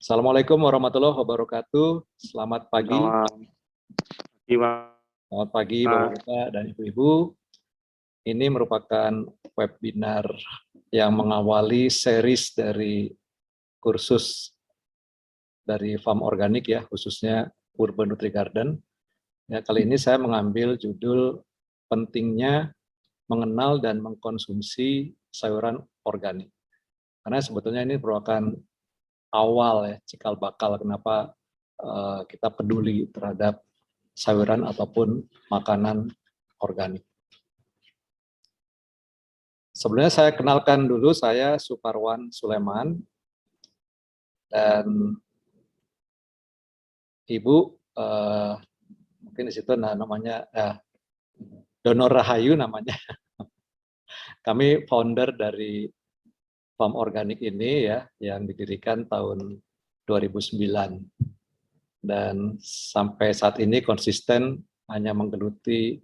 Assalamualaikum warahmatullahi wabarakatuh. Selamat pagi. Selamat pagi Bapak-Bapak dan Ibu-Ibu. Ini merupakan webinar yang mengawali series dari kursus dari Farm Organik ya, khususnya Urban Nutri Garden. Ya, kali ini saya mengambil judul pentingnya mengenal dan mengkonsumsi sayuran organik. Karena sebetulnya ini merupakan awal ya, cikal bakal kenapa kita peduli terhadap sayuran ataupun makanan organik. Sebelumnya saya kenalkan dulu, saya Suparwan Sulaiman, dan Ibu mungkin di situ namanya Donor Rahayu namanya. Kami founder dari Farm Organik ini ya, yang didirikan tahun 2009. Dan sampai saat ini konsisten hanya menggeluti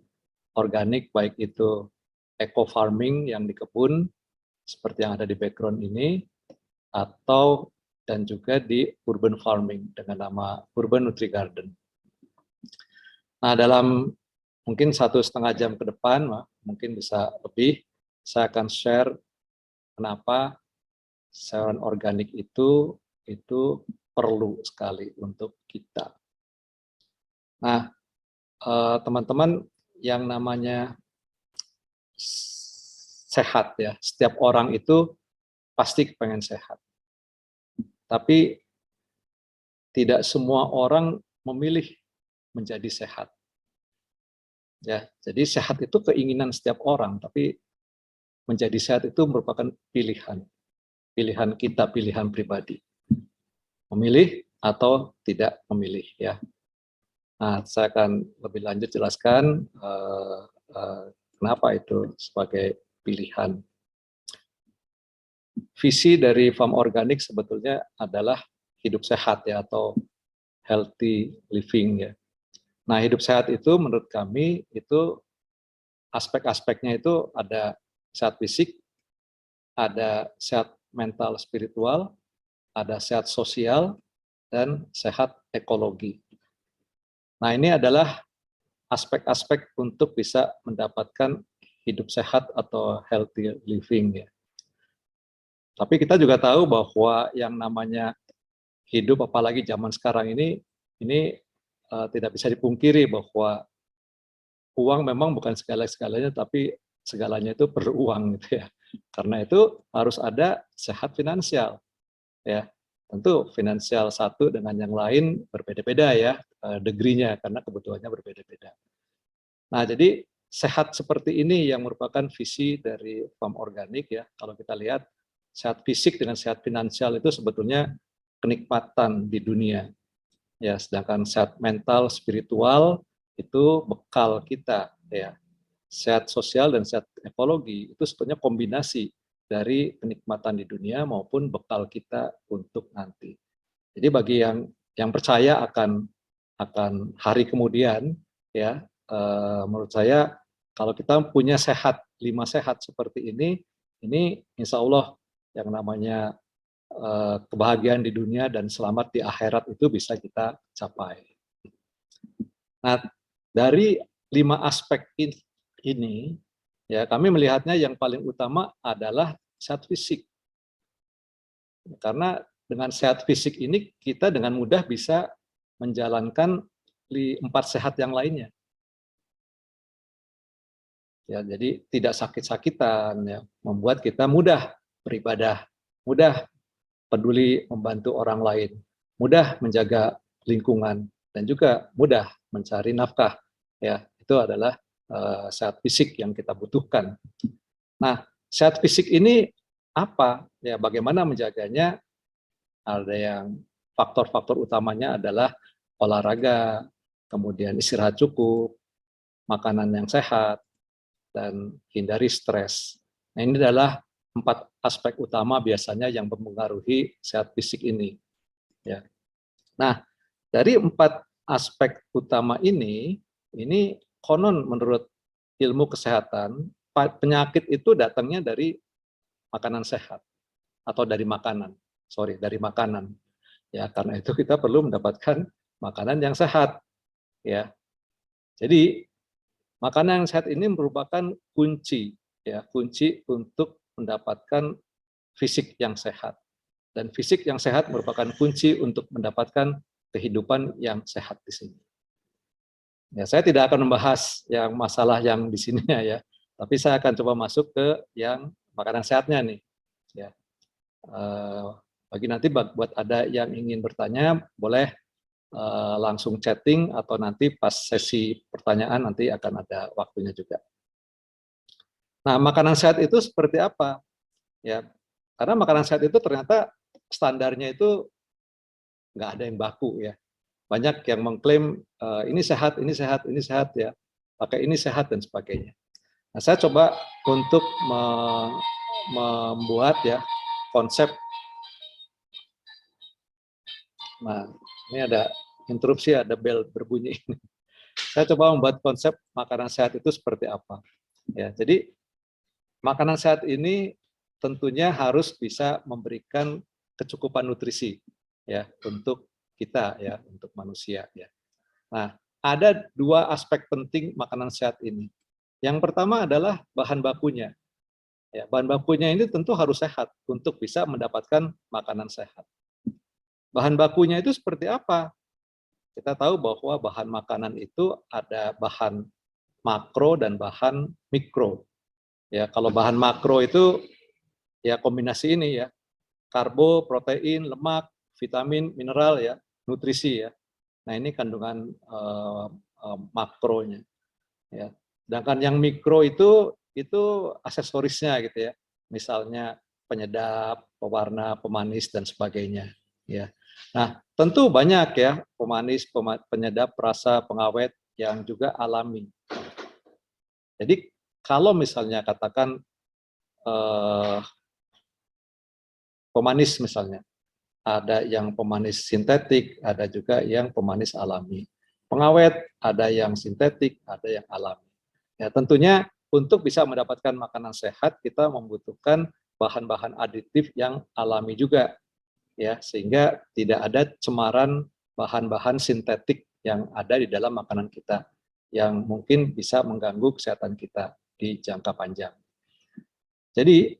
organik, baik itu eco farming yang di kebun seperti yang ada di background ini, atau dan juga di urban farming dengan nama Urban Nutri Garden. Nah, dalam mungkin 1,5 jam ke depan, mungkin bisa lebih, saya akan share kenapa sayuran organik itu perlu sekali untuk kita. Nah, teman-teman, yang namanya sehat ya, setiap orang itu pasti pengen sehat. Tapi tidak semua orang memilih menjadi sehat. Ya, jadi sehat itu keinginan setiap orang, tapi menjadi sehat itu merupakan pilihan. Pilihan kita, pilihan pribadi. Memilih atau tidak memilih ya. Nah, saya akan lebih lanjut jelaskan kenapa itu sebagai pilihan. Visi dari Farm Organik sebetulnya adalah hidup sehat ya, atau healthy living ya. Nah, hidup sehat itu menurut kami itu aspek-aspeknya itu ada sehat fisik, ada sehat mental spiritual, ada sehat sosial, dan sehat ekologi. Nah, ini adalah aspek-aspek untuk bisa mendapatkan hidup sehat atau healthy living ya. Tapi kita juga tahu bahwa yang namanya hidup, apalagi zaman sekarang ini tidak bisa dipungkiri bahwa uang memang bukan segala-galanya, tapi segalanya itu perlu uang gitu ya. Karena itu harus ada sehat finansial ya. Tentu finansial satu dengan yang lain berbeda-beda ya degree-nya, karena kebutuhannya berbeda-beda. Nah, jadi sehat seperti ini yang merupakan visi dari Farm Organik ya. Kalau kita lihat sehat fisik dengan sehat finansial itu sebetulnya kenikmatan di dunia. Ya, sedangkan sehat mental spiritual itu bekal kita ya. Sehat sosial dan sehat ekologi itu sebetulnya kombinasi dari kenikmatan di dunia maupun bekal kita untuk nanti. Jadi bagi yang percaya akan hari kemudian ya, menurut saya kalau kita punya 5 sehat seperti ini insya Allah yang namanya kebahagiaan di dunia dan selamat di akhirat itu bisa kita capai. Nah, dari 5 aspek ini ya, kami melihatnya yang paling utama adalah sehat fisik. Karena dengan sehat fisik ini kita dengan mudah bisa menjalankan 4 sehat yang lainnya. Ya, jadi tidak sakit-sakitan ya, membuat kita mudah beribadah, mudah peduli membantu orang lain, mudah menjaga lingkungan, dan juga mudah mencari nafkah. Ya, itu adalah sehat fisik yang kita butuhkan. Nah, sehat fisik ini apa? Ya, bagaimana menjaganya? Ada yang faktor-faktor utamanya adalah olahraga, kemudian istirahat cukup, makanan yang sehat, dan hindari stres. Nah, ini adalah 4 aspek utama biasanya yang mempengaruhi sehat fisik ini. Ya. Nah, dari 4 aspek utama ini konon menurut ilmu kesehatan, penyakit itu datangnya dari makanan sehat atau dari makanan. Dari makanan. Ya, karena itu kita perlu mendapatkan makanan yang sehat. Ya, jadi makanan yang sehat ini merupakan kunci, ya, kunci untuk mendapatkan fisik yang sehat. Dan fisik yang sehat merupakan kunci untuk mendapatkan kehidupan yang sehat di sini. Ya, saya tidak akan membahas yang masalah yang di sini ya, tapi saya akan coba masuk ke yang makanan sehatnya nih. Ya, bagi nanti buat ada yang ingin bertanya, boleh langsung chatting atau nanti pas sesi pertanyaan nanti akan ada waktunya juga. Nah, makanan sehat itu seperti apa? Ya, karena makanan sehat itu ternyata standarnya itu nggak ada yang baku ya. Banyak yang mengklaim ini sehat, ini sehat, ini sehat ya, pakai ini sehat dan sebagainya. Nah, saya coba untuk membuat ya konsep. Nah, ini ada interupsi, ada bel berbunyi. Saya coba membuat konsep makanan sehat itu seperti apa. Ya, jadi makanan sehat ini tentunya harus bisa memberikan kecukupan nutrisi ya untuk kita ya, untuk manusia ya. Nah, ada dua aspek penting makanan sehat ini. Yang pertama adalah bahan bakunya. Ya, bahan bakunya ini tentu harus sehat untuk bisa mendapatkan makanan sehat. Bahan bakunya itu seperti apa? Kita tahu bahwa bahan makanan itu ada bahan makro dan bahan mikro. Ya, kalau bahan makro itu ya kombinasi ini ya, karbo, protein, lemak, vitamin, mineral ya, nutrisi ya. Nah, ini kandungan makronya ya. Sedangkan yang mikro itu aksesorisnya gitu ya. Misalnya penyedap, pewarna, pemanis dan sebagainya ya. Nah, tentu banyak ya pemanis, penyedap, rasa, pengawet yang juga alami. Jadi kalau misalnya katakan pemanis misalnya, ada yang pemanis sintetik, ada juga yang pemanis alami. Pengawet ada yang sintetik, ada yang alami. Ya, tentunya untuk bisa mendapatkan makanan sehat kita membutuhkan bahan-bahan aditif yang alami juga ya, sehingga tidak ada cemaran bahan-bahan sintetik yang ada di dalam makanan kita yang mungkin bisa mengganggu kesehatan kita di jangka panjang. Jadi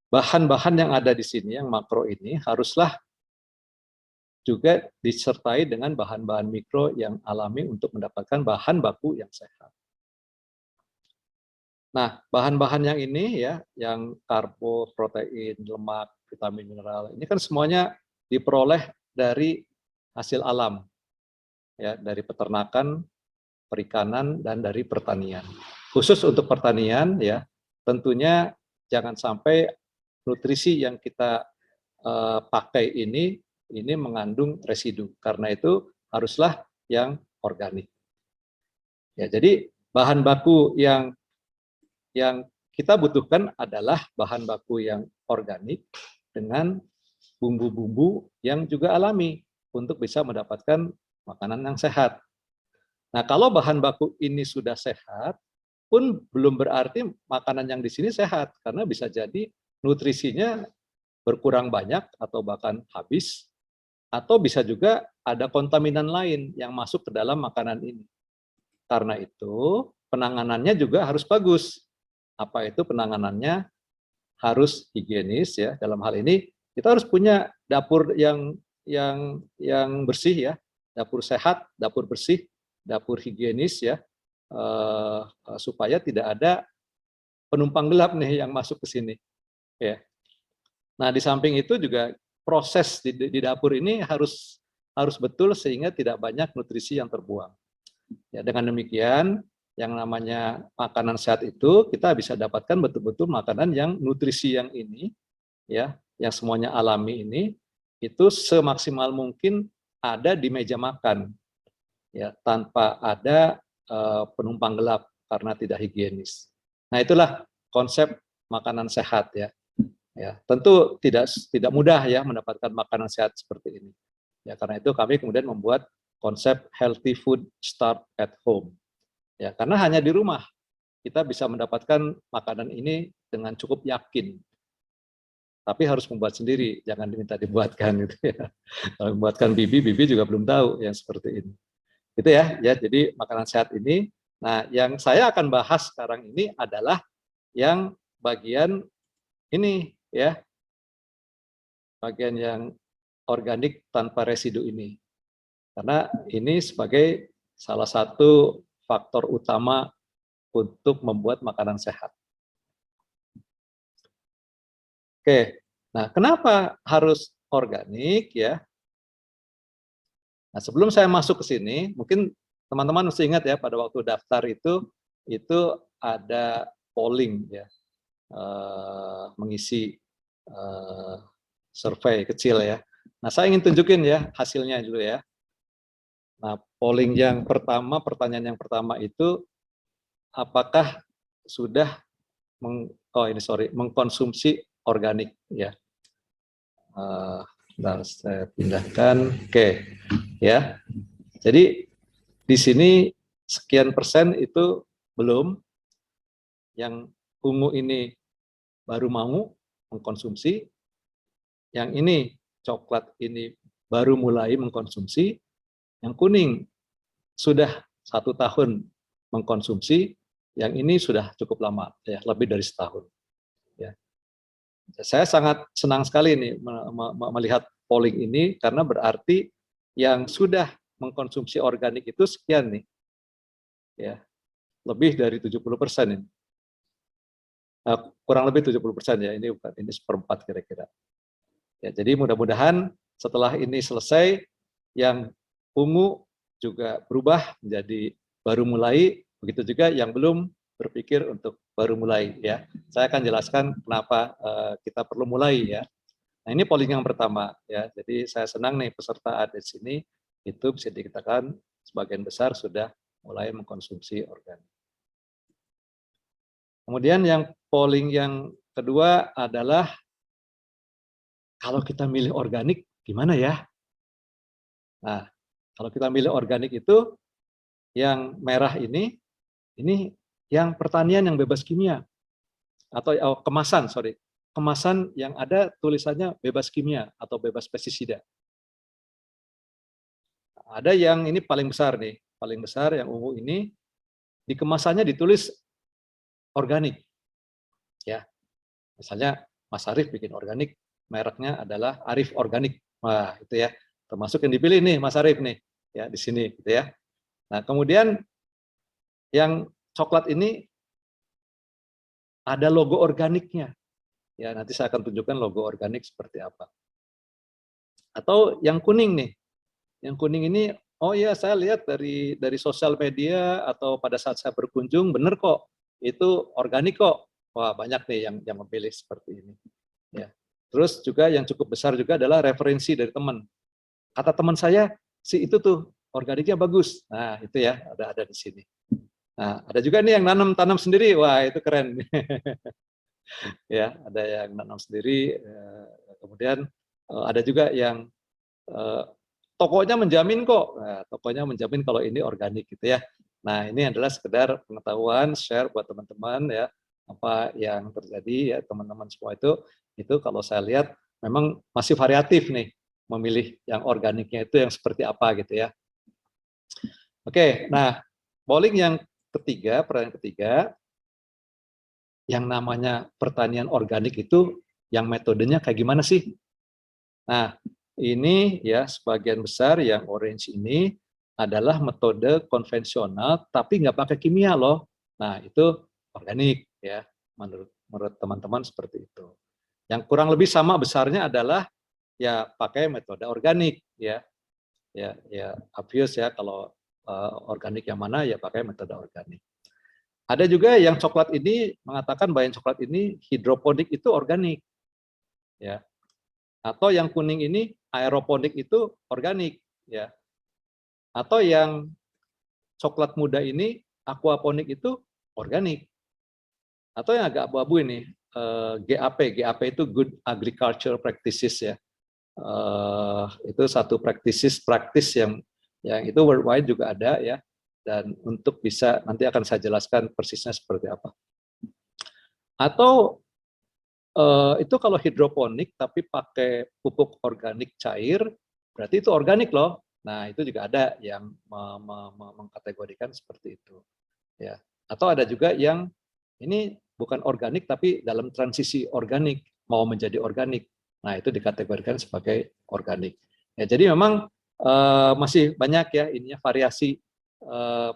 bahan-bahan yang ada di sini yang makro ini haruslah juga disertai dengan bahan-bahan mikro yang alami untuk mendapatkan bahan baku yang sehat. Nah, bahan-bahan yang ini ya, yang karbo, protein, lemak, vitamin, mineral, ini kan semuanya diperoleh dari hasil alam, ya, dari peternakan, perikanan, dan dari pertanian. Khusus untuk pertanian, ya, tentunya jangan sampai nutrisi yang kita pakai ini mengandung residu. Karena itu haruslah yang organik. Ya, jadi bahan baku yang kita butuhkan adalah bahan baku yang organik dengan bumbu-bumbu yang juga alami untuk bisa mendapatkan makanan yang sehat. Nah, kalau bahan baku ini sudah sehat, pun belum berarti makanan yang di sini sehat, karena bisa jadi nutrisinya berkurang banyak atau bahkan habis, atau bisa juga ada kontaminan lain yang masuk ke dalam makanan ini. Karena itu, penanganannya juga harus bagus. Apa itu penanganannya? Harus higienis ya. Dalam hal ini kita harus punya dapur yang bersih ya, dapur sehat, dapur bersih, dapur higienis ya, supaya tidak ada penumpang gelap nih yang masuk ke sini. Ya. Nah, di samping itu juga proses di dapur ini harus betul sehingga tidak banyak nutrisi yang terbuang. Ya, dengan demikian, yang namanya makanan sehat itu kita bisa dapatkan betul-betul makanan yang nutrisi yang ini, ya, yang semuanya alami ini, itu semaksimal mungkin ada di meja makan, ya, tanpa ada penumpang gelap karena tidak higienis. Nah, itulah konsep makanan sehat ya. Ya, tentu tidak mudah ya mendapatkan makanan sehat seperti ini. Ya, karena itu kami kemudian membuat konsep healthy food start at home. Ya, karena hanya di rumah kita bisa mendapatkan makanan ini dengan cukup yakin. tapi harus membuat sendiri, jangan diminta dibuatkan gitu ya. Kalau membuatkan Bibi juga belum tahu yang seperti ini. Gitu ya, jadi makanan sehat ini. Nah, yang saya akan bahas sekarang ini adalah yang bagian ini ya, bagian yang organik tanpa residu ini. Karena ini sebagai salah satu faktor utama untuk membuat makanan sehat. Oke, nah kenapa harus organik ya? Nah, sebelum saya masuk ke sini, mungkin teman-teman mesti ingat ya pada waktu daftar itu ada polling ya, mengisi survei kecil ya. Nah, saya ingin tunjukin ya hasilnya dulu ya. Nah, polling yang pertama, pertanyaan yang pertama itu, apakah sudah mengkonsumsi organik ya. Saya pindahkan. Oke, ya. Jadi di sini sekian persen itu belum, yang ungu ini baru mau mengkonsumsi, yang ini coklat ini baru mulai mengkonsumsi, yang kuning sudah 1 tahun mengkonsumsi, yang ini sudah cukup lama ya, lebih dari setahun. Ya. Saya sangat senang sekali nih melihat polling ini karena berarti yang sudah mengkonsumsi organik itu sekian nih. Ya. Lebih dari 70% ini. Kurang lebih 70% ya, ini seperempat kira-kira. Ya, jadi mudah-mudahan setelah ini selesai, yang ungu juga berubah menjadi baru mulai, begitu juga yang belum berpikir untuk baru mulai ya. Saya akan jelaskan kenapa kita perlu mulai ya. Nah, ini polling yang pertama ya. Jadi saya senang nih peserta ada di sini itu bisa dikatakan sebagian besar sudah mulai mengkonsumsi organik. Kemudian yang polling yang kedua adalah kalau kita milih organik gimana ya? Nah, kalau kita milih organik itu yang merah ini yang pertanian yang bebas kimia atau kemasan, kemasan yang ada tulisannya bebas kimia atau bebas pestisida. Ada yang ini paling besar nih, paling besar yang ungu ini di kemasannya ditulis organik. Ya. Misalnya Mas Arif bikin organik, mereknya adalah Arif Organik. Wah, itu ya. Termasuk yang dipilih nih Mas Arif nih, ya di sini gitu ya. Nah, kemudian yang coklat ini ada logo organiknya. Ya, nanti saya akan tunjukkan logo organik seperti apa. Atau yang kuning nih. Yang kuning ini, oh iya saya lihat dari sosial media atau pada saat saya berkunjung, bener kok, itu organik kok. Wah, banyak nih yang memilih seperti ini. Ya. Terus juga yang cukup besar juga adalah referensi dari teman. Kata teman saya, si itu tuh organiknya bagus. Nah, itu ya, ada di sini. Nah, ada juga nih yang tanam sendiri. Wah, itu keren. Ya, ada yang nanam sendiri. Kemudian ada juga yang tokonya menjamin kok. Nah, tokonya menjamin kalau ini organik gitu ya. Nah, ini adalah sekedar pengetahuan, share buat teman-teman ya, apa yang terjadi ya teman-teman semua itu kalau saya lihat memang masih variatif nih memilih yang organiknya itu yang seperti apa gitu ya. Oke, nah polling yang ketiga, pertanyaan ketiga, yang namanya pertanian organik itu yang metodenya kayak gimana sih? Nah, ini ya sebagian besar yang orange ini adalah metode konvensional tapi nggak pakai kimia loh. Nah, itu organik ya menurut teman-teman seperti itu. Yang kurang lebih sama besarnya adalah ya pakai metode organik ya. Ya obvious ya kalau organik yang mana ya pakai metode organik. Ada juga yang coklat ini mengatakan bahwa yang coklat ini hidroponik itu organik. Ya. Atau yang kuning ini aeroponik itu organik. Ya. Atau yang coklat muda ini aquaponik itu organik. Atau yang agak abu-abu ini GAP itu Good Agriculture Practices ya. Itu satu praktis yang itu worldwide juga ada ya. Dan untuk bisa nanti akan saya jelaskan persisnya seperti apa. Atau Itu kalau hidroponik tapi pakai pupuk organik cair, berarti itu organik loh. Nah, itu juga ada yang mengkategorikan seperti itu. Ya. Atau ada juga yang ini bukan organik tapi dalam transisi organik, mau menjadi organik. Nah, itu dikategorikan sebagai organik. Ya, jadi memang masih banyak ya ininya variasi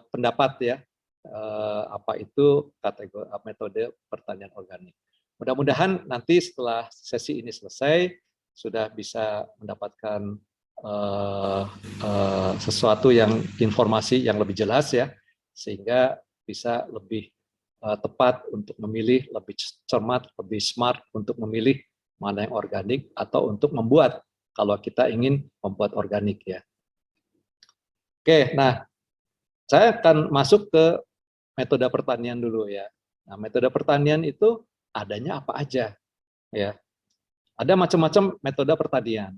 pendapat ya apa itu kategori metode pertanian organik. Mudah-mudahan nanti setelah sesi ini selesai sudah bisa mendapatkan sesuatu yang informasi yang lebih jelas ya, sehingga bisa lebih tepat untuk memilih, lebih cermat, lebih smart untuk memilih mana yang organik atau untuk membuat kalau kita ingin membuat organik ya. Oke, nah saya akan masuk ke metode pertanian dulu ya. Nah, metode pertanian itu adanya apa aja ya. Ada macam-macam metode pertanian.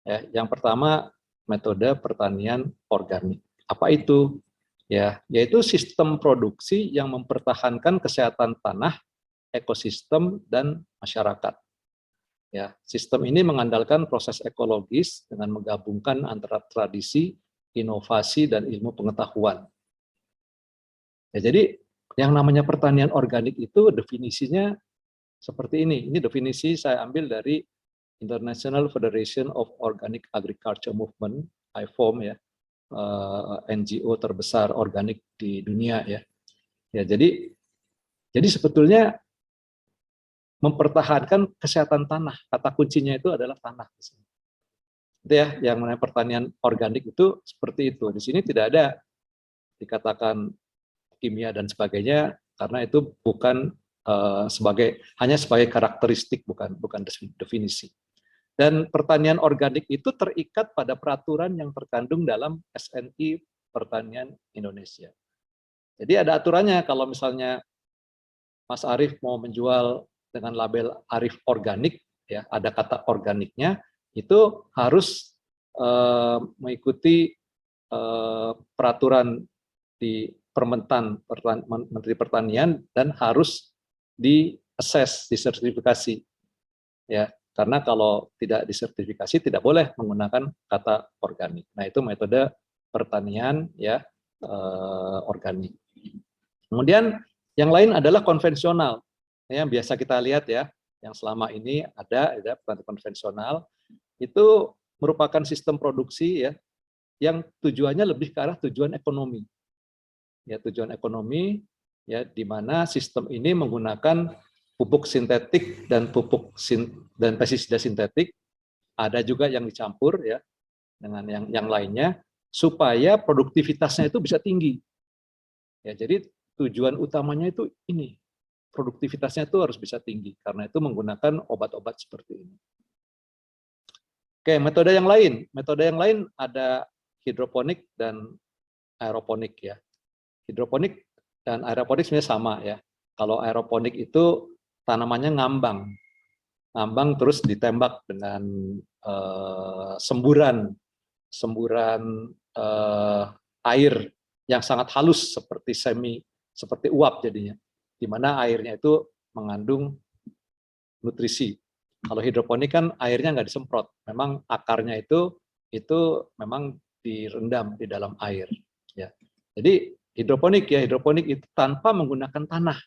Ya, yang pertama metode pertanian organik. Apa itu? Ya, yaitu sistem produksi yang mempertahankan kesehatan tanah, ekosistem dan masyarakat. Ya, sistem ini mengandalkan proses ekologis dengan menggabungkan antara tradisi, inovasi dan ilmu pengetahuan. Ya, jadi yang namanya pertanian organik itu definisinya seperti ini. Ini definisi saya ambil dari International Federation of Organic Agriculture Movement, IFOM ya, NGO terbesar organik di dunia ya. Ya, jadi sebetulnya mempertahankan kesehatan tanah. Kata kuncinya itu adalah tanah. Itu ya, yang namanya pertanian organik itu seperti itu. Di sini tidak ada dikatakan kimia dan sebagainya karena itu bukan hanya sebagai karakteristik, bukan definisi. Dan pertanian organik itu terikat pada peraturan yang terkandung dalam SNI Pertanian Indonesia. Jadi ada aturannya kalau misalnya Mas Arief mau menjual dengan label Arief Organik, ya ada kata organiknya, itu harus mengikuti peraturan di Permentan Menteri Pertanian dan harus di-assess, disertifikasi. Ya, karena kalau tidak disertifikasi tidak boleh menggunakan kata organik. Nah, itu metode pertanian ya organik. Kemudian yang lain adalah konvensional. Yang biasa kita lihat ya, yang selama ini ada pertanian konvensional itu merupakan sistem produksi ya yang tujuannya lebih ke arah tujuan ekonomi. Ya, tujuan ekonomi ya di mana sistem ini menggunakan pupuk sintetik dan dan pestisida sintetik, ada juga yang dicampur ya dengan yang lainnya supaya produktivitasnya itu bisa tinggi. Ya, jadi tujuan utamanya itu ini, produktivitasnya itu harus bisa tinggi karena itu menggunakan obat-obat seperti ini. Oke, metode yang lain ada hidroponik dan aeroponik ya. Hidroponik dan aeroponik sebenarnya sama ya. Kalau aeroponik itu tanamannya ngambang terus ditembak dengan semburan air yang sangat halus seperti uap jadinya, di mana airnya itu mengandung nutrisi. Kalau hidroponik kan airnya nggak disemprot, memang akarnya itu memang direndam di dalam air. Ya, jadi hidroponik itu tanpa menggunakan tanah.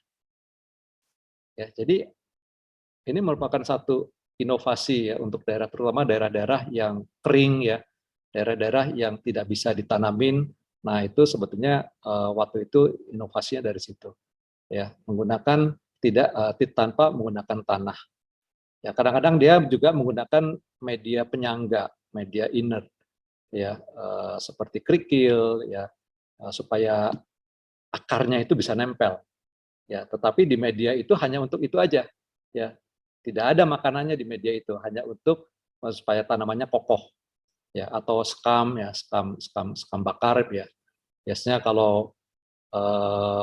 Ya, jadi ini merupakan satu inovasi ya untuk daerah, terutama daerah-daerah yang kering ya, daerah-daerah yang tidak bisa ditanamin. Nah, itu sebetulnya waktu itu inovasinya dari situ. Ya, menggunakan tanpa menggunakan tanah. Ya, kadang-kadang dia juga menggunakan media penyangga, media inert ya, seperti kerikil ya, supaya akarnya itu bisa nempel. Ya, tetapi di media itu hanya untuk itu aja. Ya, tidak ada makanannya di media itu, hanya untuk supaya tanamannya kokoh. Ya, atau skam bakar ya. Biasanya kalau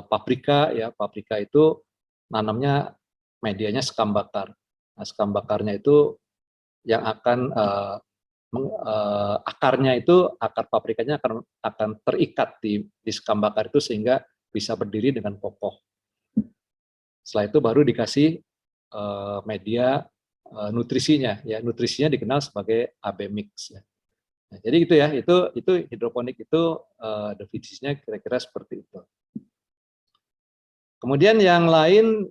paprika itu nanamnya medianya skam bakar. Nah, skam bakarnya itu yang akan akarnya itu akar paprikanya akan terikat di skam bakar itu sehingga bisa berdiri dengan kokoh. Setelah itu baru dikasih media nutrisinya. Ya, nutrisinya dikenal sebagai AB mix. Ya. Nah, jadi itu ya, itu hidroponik itu definisinya kira-kira seperti itu. Kemudian yang lain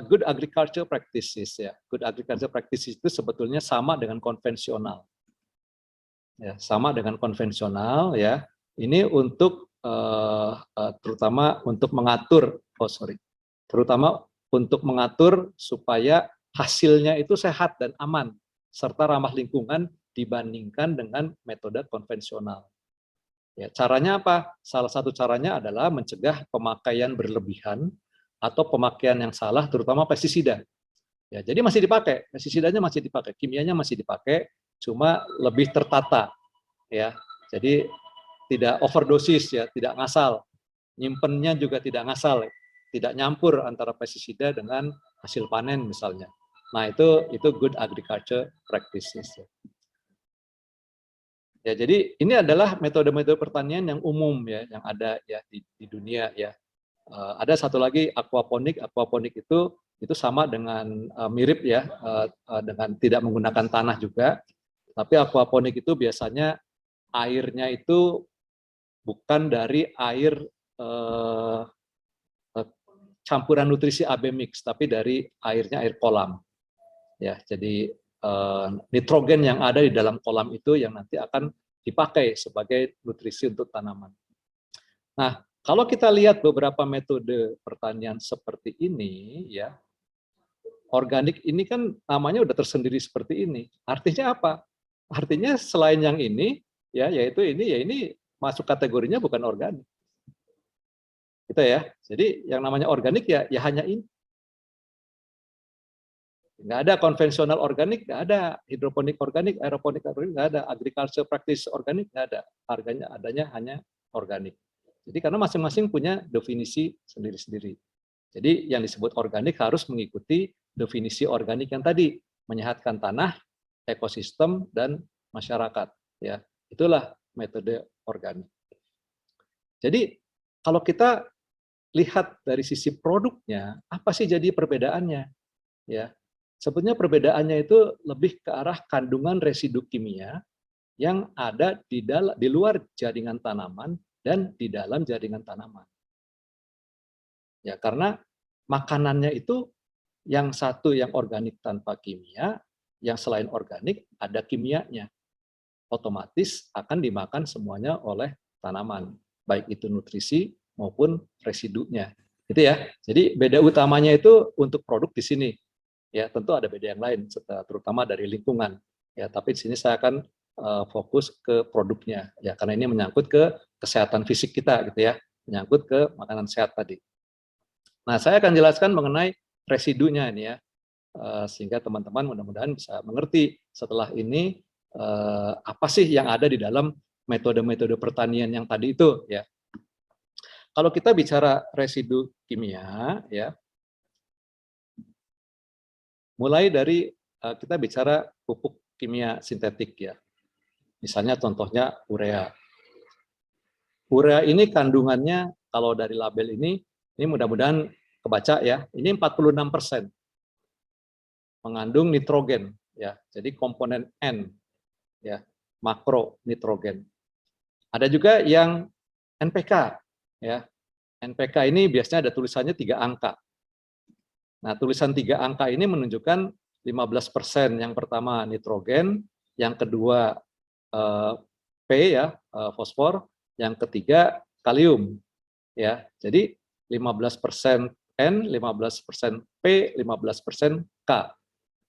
good agriculture practices ya. Good agriculture practices itu sebetulnya sama dengan konvensional. Ya, sama dengan konvensional ya. Ini untuk terutama untuk mengatur, terutama untuk mengatur supaya hasilnya itu sehat dan aman serta ramah lingkungan dibandingkan dengan metode konvensional. Ya, caranya apa? Salah satu caranya adalah mencegah pemakaian berlebihan atau pemakaian yang salah, terutama pestisida. Ya, jadi masih dipakai, pestisidanya masih dipakai, kimianya masih dipakai, cuma lebih tertata. Ya, jadi tidak overdosis ya, tidak ngasal, nyimpennya juga tidak ngasal, tidak nyampur antara pestisida dengan hasil panen misalnya. Nah itu good agriculture practices. Ya, jadi ini adalah metode-metode pertanian yang umum ya, yang ada ya di dunia ya. Ada satu lagi aquaponik. Aquaponik itu sama dengan mirip ya dengan tidak menggunakan tanah juga. Tapi aquaponik itu biasanya airnya itu bukan dari air campuran nutrisi AB mix, tapi dari airnya air kolam. Ya, jadi nitrogen yang ada di dalam kolam itu yang nanti akan dipakai sebagai nutrisi untuk tanaman. Nah, kalau kita lihat beberapa metode pertanian seperti ini, ya, organik ini kan namanya udah tersendiri seperti ini. Artinya apa? Artinya selain yang ini, ya, yaitu ini, ya ini masuk kategorinya bukan organik. Gitu ya. Jadi yang namanya organik ya hanya ini. Nggak ada konvensional organik, nggak ada hidroponik organik, aeroponik organik, nggak ada agriculture practice organik, nggak ada. Harganya adanya hanya organik. Jadi karena masing-masing punya definisi sendiri-sendiri. Jadi yang disebut organik harus mengikuti definisi organik yang tadi, menyehatkan tanah, ekosistem, dan masyarakat. Ya, itulah metode organik. Jadi kalau kita lihat dari sisi produknya, apa sih jadi perbedaannya? Ya, sebetulnya perbedaannya itu lebih ke arah kandungan residu kimia yang ada di luar jaringan tanaman dan di dalam jaringan tanaman. Ya, karena makanannya itu yang satu yang organik tanpa kimia, yang selain organik ada kimianya. Otomatis akan dimakan semuanya oleh tanaman, baik itu nutrisi maupun residunya. Gitu ya. Jadi beda utamanya itu untuk produk di sini. Ya, tentu ada beda yang lain, terutama dari lingkungan. Ya, tapi di sini saya akan fokus ke produknya, ya, karena ini menyangkut ke kesehatan fisik kita, gitu ya, menyangkut ke makanan sehat tadi. Nah, saya akan jelaskan mengenai residunya ini ya, sehingga teman-teman mudah-mudahan bisa mengerti setelah ini apa sih yang ada di dalam metode-metode pertanian yang tadi itu, ya. Kalau kita bicara residu kimia, ya, mulai dari kita bicara pupuk kimia sintetik ya. Misalnya contohnya urea. Urea ini kandungannya kalau dari label ini mudah-mudahan kebaca ya, ini 46% mengandung nitrogen ya. Jadi komponen N ya, makro nitrogen. Ada juga yang NPK ya. NPK ini biasanya ada tulisannya 3 angka. Nah, tulisan 3 angka ini menunjukkan 15% yang pertama nitrogen, yang kedua P ya, fosfor, yang ketiga kalium ya. Jadi 15% N, 15% P, 15% K.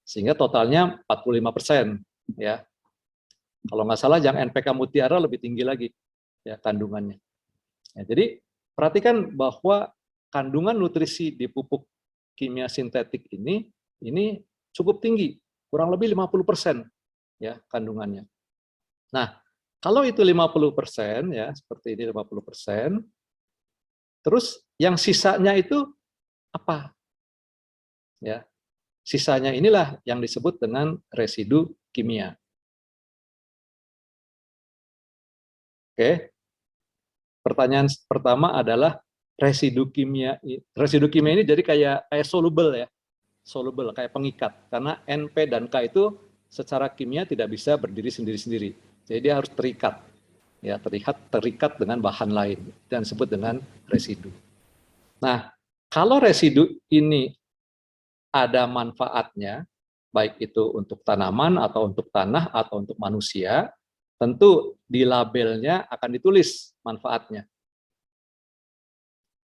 Sehingga totalnya 45% ya. Kalau nggak salah yang NPK Mutiara lebih tinggi lagi ya kandungannya. Ya, jadi perhatikan bahwa kandungan nutrisi di pupuk kimia sintetik ini cukup tinggi, kurang lebih 50% ya kandungannya. Nah, kalau itu 50% ya, seperti ini 50%, terus yang sisanya itu apa? Ya, sisanya inilah yang disebut dengan residu kimia. Oke. Pertanyaan pertama adalah residu kimia ini jadi kayak soluble ya. soluble, kayak pengikat. Karena N, P, dan K itu secara kimia tidak bisa berdiri sendiri-sendiri. Jadi dia harus terikat. Ya, terikat dengan bahan lain dan disebut dengan residu. Nah, kalau residu ini ada manfaatnya, baik itu untuk tanaman atau untuk tanah atau untuk manusia, tentu di labelnya akan ditulis manfaatnya.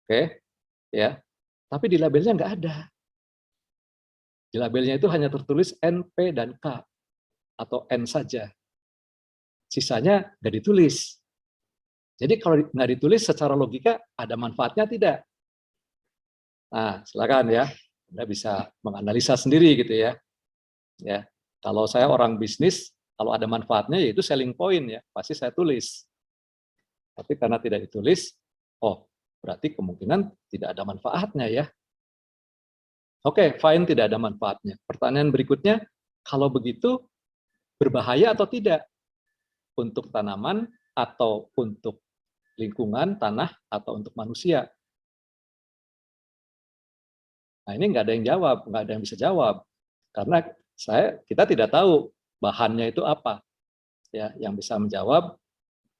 Oke, ya. Tapi di labelnya nggak ada. Di labelnya itu hanya tertulis N, P, dan K, atau N saja. Sisanya nggak ditulis. Jadi kalau nggak ditulis secara logika, ada manfaatnya tidak? Nah, silakan ya. Anda bisa menganalisa sendiri gitu ya. Ya, kalau saya orang bisnis, kalau ada manfaatnya yaitu selling point ya, pasti saya tulis. Tapi karena tidak ditulis, oh berarti kemungkinan tidak ada manfaatnya ya. Oke, fine, tidak ada manfaatnya. Pertanyaan berikutnya, kalau begitu berbahaya atau tidak untuk tanaman atau untuk lingkungan, tanah, atau untuk manusia? Nah ini nggak ada yang jawab, nggak ada yang bisa jawab. Karena kita tidak tahu bahannya itu apa. Ya, yang bisa menjawab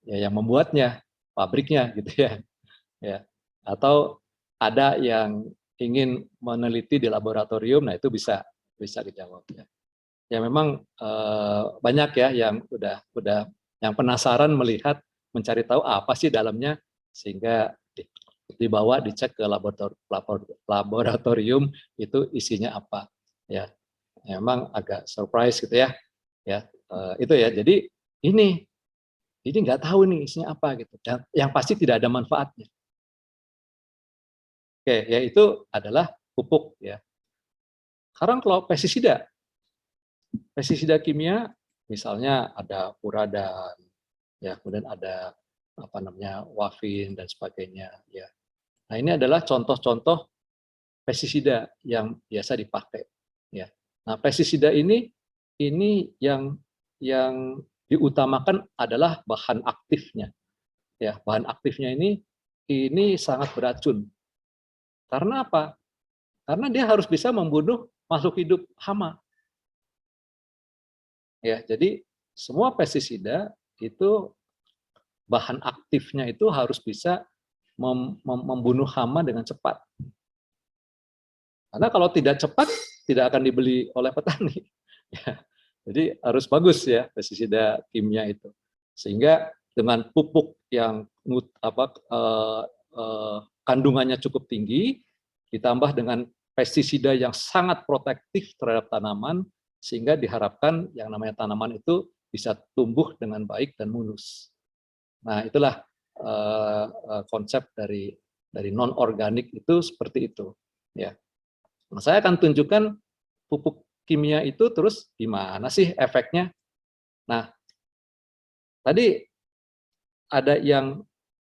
ya yang membuatnya, pabriknya gitu ya. Ya. Atau ada yang ingin meneliti di laboratorium, nah itu bisa dijawab ya. Ya memang banyak ya yang udah yang penasaran melihat, mencari tahu apa sih dalamnya, sehingga dibawa dicek ke laboratorium itu isinya apa ya. Memang agak surprise gitu ya. Ya, itu ya. Jadi ini nggak tahu nih isinya apa gitu. Yang pasti tidak ada manfaatnya. Oke, yaitu adalah pupuk ya. Sekarang kalau pestisida kimia misalnya ada Furadan, ya, kemudian ada apa namanya Wafin dan sebagainya ya. Nah, ini adalah contoh-contoh pestisida yang biasa dipakai ya. Nah, pestisida ini yang diutamakan adalah bahan aktifnya. Ya, bahan aktifnya ini sangat beracun. Karena apa? Karena dia harus bisa membunuh makhluk hidup hama. Ya, jadi semua pestisida itu bahan aktifnya itu harus bisa membunuh hama dengan cepat. Karena kalau tidak cepat tidak akan dibeli oleh petani. Ya, jadi harus bagus ya pestisida kimia itu. Sehingga dengan pupuk yang kandungannya cukup tinggi, ditambah dengan pestisida yang sangat protektif terhadap tanaman, sehingga diharapkan yang namanya tanaman itu bisa tumbuh dengan baik dan mulus. Nah, itulah konsep dari non organik itu seperti itu. Ya, nah, saya akan tunjukkan pupuk kimia itu terus gimana sih efeknya. Nah, tadi ada yang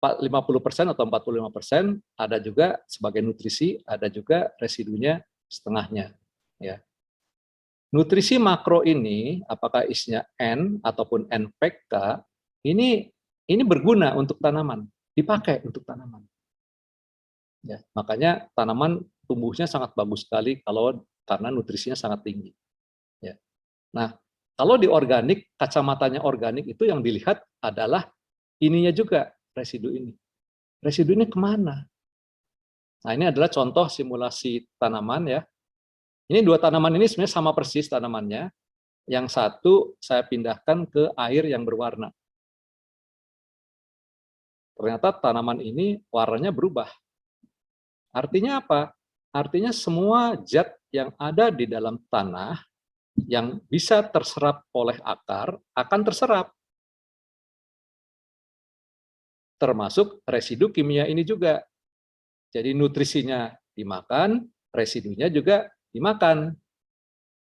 50% atau 45%, ada juga sebagai nutrisi, ada juga residunya setengahnya. Ya. Nutrisi makro ini, apakah isinya N ataupun NPK, ini berguna untuk tanaman, dipakai untuk tanaman. Ya, makanya tanaman tumbuhnya sangat bagus sekali karena nutrisinya sangat tinggi. Ya. Nah, kalau di organik, kacamatanya organik itu yang dilihat adalah ininya juga, residu ini. Residu ini kemana? Nah, ini adalah contoh simulasi tanaman ya. Ini dua tanaman ini sebenarnya sama persis tanamannya. Yang satu saya pindahkan ke air yang berwarna. Ternyata tanaman ini warnanya berubah. Artinya apa? Artinya semua zat yang ada di dalam tanah yang bisa terserap oleh akar akan terserap. Termasuk residu kimia ini juga. Jadi nutrisinya dimakan, residunya juga dimakan.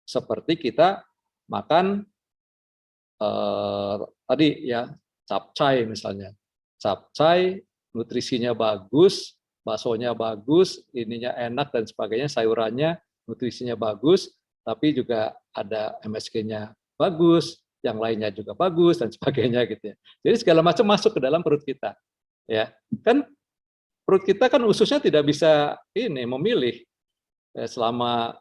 Seperti kita makan tadi ya capcay misalnya. Capcay nutrisinya bagus, baksonya bagus, ininya enak dan sebagainya, sayurannya nutrisinya bagus, tapi juga ada MSG-nya bagus, yang lainnya juga bagus dan sebagainya gitu ya. Jadi segala macam masuk ke dalam perut kita. Ya, kan perut kita kan ususnya tidak bisa memilih selama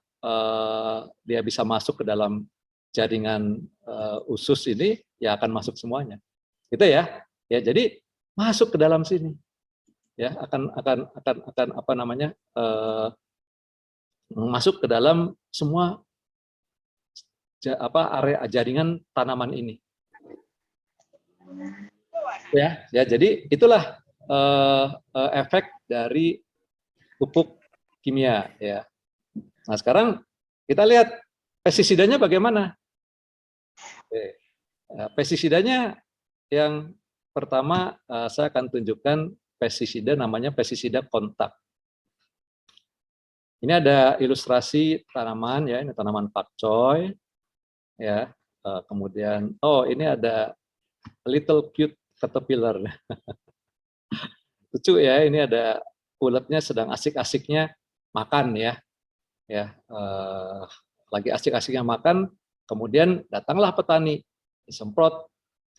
dia bisa masuk ke dalam jaringan usus ini, ya akan masuk semuanya. Gitu ya. Ya, jadi masuk ke dalam sini. Ya, akan apa namanya? Masuk ke dalam semua area jaringan tanaman ini. Ya, jadi itulah efek dari pupuk kimia ya. Nah, sekarang kita lihat pestisidanya bagaimana. Pestisidanya yang pertama saya akan tunjukkan pestisida namanya pestisida kontak. Ini ada ilustrasi tanaman ya, ini tanaman pakcoy ya. Kemudian ini ada little cute caterpillar. Lucu ya, ini ada uletnya sedang asik-asiknya makan ya. Lagi asik-asiknya makan, kemudian datanglah petani disemprot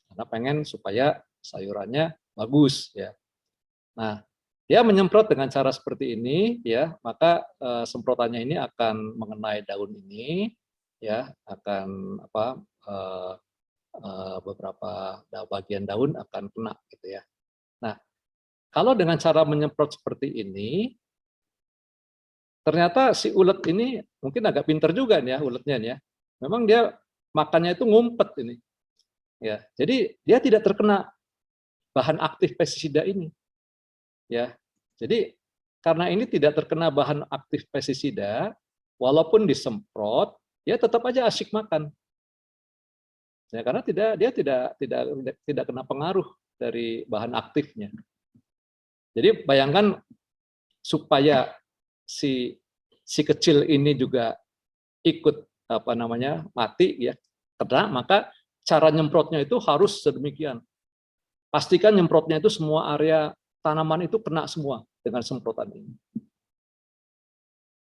karena pengen supaya sayurannya bagus ya. Nah, dia menyemprot dengan cara seperti ini ya, maka semprotannya ini akan mengenai daun ini ya, akan beberapa bagian daun akan kena gitu ya. Nah, kalau dengan cara menyemprot seperti ini, ternyata si ulet ini mungkin agak pinter juga nih ya uletnya nih ya. Memang dia makannya itu ngumpet ini. Ya, jadi dia tidak terkena bahan aktif pestisida ini. Ya. Jadi karena ini tidak terkena bahan aktif pestisida, walaupun disemprot, dia tetap aja asyik makan. Ya, karena dia tidak kena pengaruh dari bahan aktifnya. Jadi bayangkan supaya si kecil ini juga ikut mati ya, kena, maka cara nyemprotnya itu harus sedemikian. Pastikan nyemprotnya itu semua area tanaman itu kena semua dengan semprotan ini.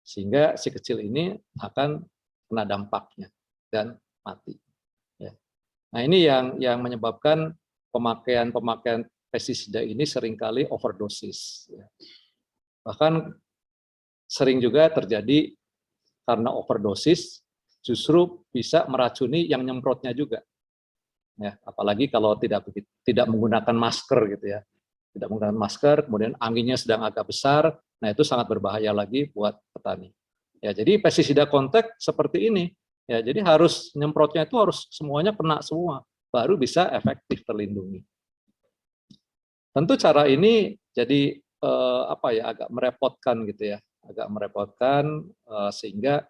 Sehingga si kecil ini akan kena dampaknya dan mati. Ya. Nah, ini yang menyebabkan pemakaian pestisida ini seringkali overdosis. Ya. Bahkan sering juga terjadi karena overdosis justru bisa meracuni yang nyemprotnya juga. Ya, apalagi kalau tidak menggunakan masker gitu ya. Tidak menggunakan masker, kemudian anginnya sedang agak besar, nah itu sangat berbahaya lagi buat petani. Ya, jadi pestisida kontak seperti ini. Ya, jadi harus nyemprotnya itu harus semuanya kena semua, baru bisa efektif terlindungi. Tentu cara ini jadi agak merepotkan gitu ya, agak merepotkan sehingga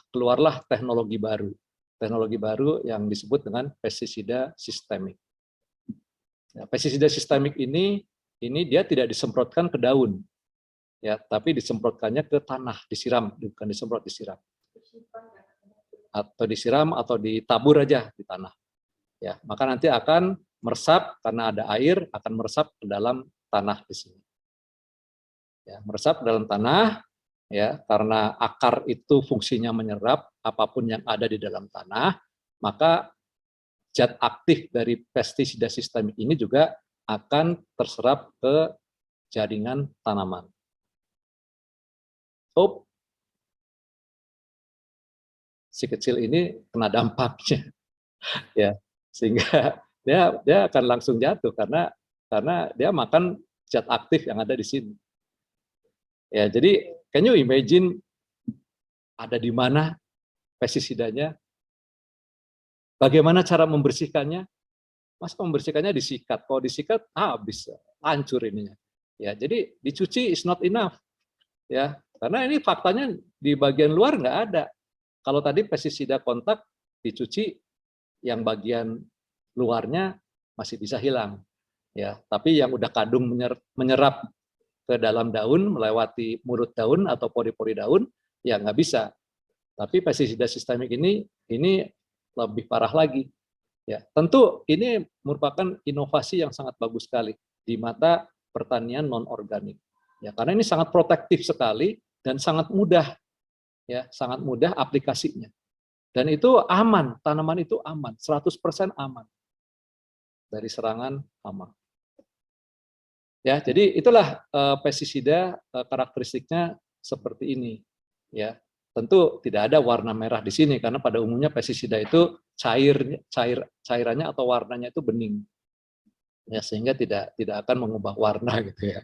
keluarlah teknologi baru yang disebut dengan pestisida sistemik. Ya, pestisida sistemik ini dia tidak disemprotkan ke daun, ya, tapi disemprotkannya ke tanah, disiram, bukan disemprot, disiram, atau ditabur aja di tanah. Ya, maka nanti akan meresap karena ada air, akan meresap ke dalam tanah di sini. Ya, meresap ke dalam tanah, ya, karena akar itu fungsinya menyerap apapun yang ada di dalam tanah, maka zat aktif dari pestisida sistemik ini juga akan terserap ke jaringan tanaman. Si kecil ini kena dampaknya, ya, sehingga dia akan langsung jatuh karena dia makan zat aktif yang ada di sini. Ya, jadi can you imagine ada di mana pestisidanya? Bagaimana cara membersihkannya? Mas membersihkannya disikat. Kalau disikat habis, hancur ininya. Ya, jadi dicuci is not enough. Ya, karena ini faktanya di bagian luar nggak ada. Kalau tadi pestisida kontak dicuci, yang bagian luarnya masih bisa hilang. Ya, tapi yang udah kadung menyerap ke dalam daun melewati mulut daun atau pori-pori daun, ya nggak bisa. Tapi pestisida sistemik ini lebih parah lagi. Ya, tentu ini merupakan inovasi yang sangat bagus sekali di mata pertanian non organik. Ya, karena ini sangat protektif sekali dan sangat mudah, ya, sangat mudah aplikasinya. Dan itu aman, tanaman itu aman, 100% aman dari serangan hama. Ya, jadi itulah pestisida karakteristiknya seperti ini, ya. tentu tidak ada warna merah di sini karena pada umumnya pestisida itu cairannya atau warnanya itu bening, ya, sehingga tidak akan mengubah warna gitu ya.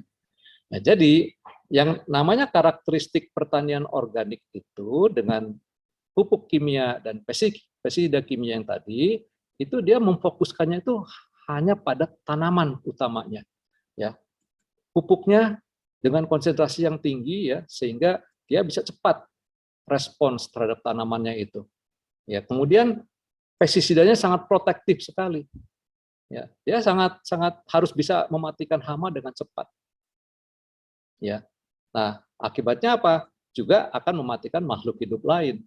Nah, jadi yang namanya karakteristik pertanian organik itu dengan pupuk kimia dan pestisida kimia yang tadi itu dia memfokuskannya itu hanya pada tanaman utamanya, ya. Pupuknya dengan konsentrasi yang tinggi ya sehingga dia bisa cepat respons terhadap tanamannya itu. Ya, kemudian pestisidanya sangat protektif sekali. Ya, dia sangat harus bisa mematikan hama dengan cepat. Ya. Nah, akibatnya apa? Juga akan mematikan makhluk hidup lain.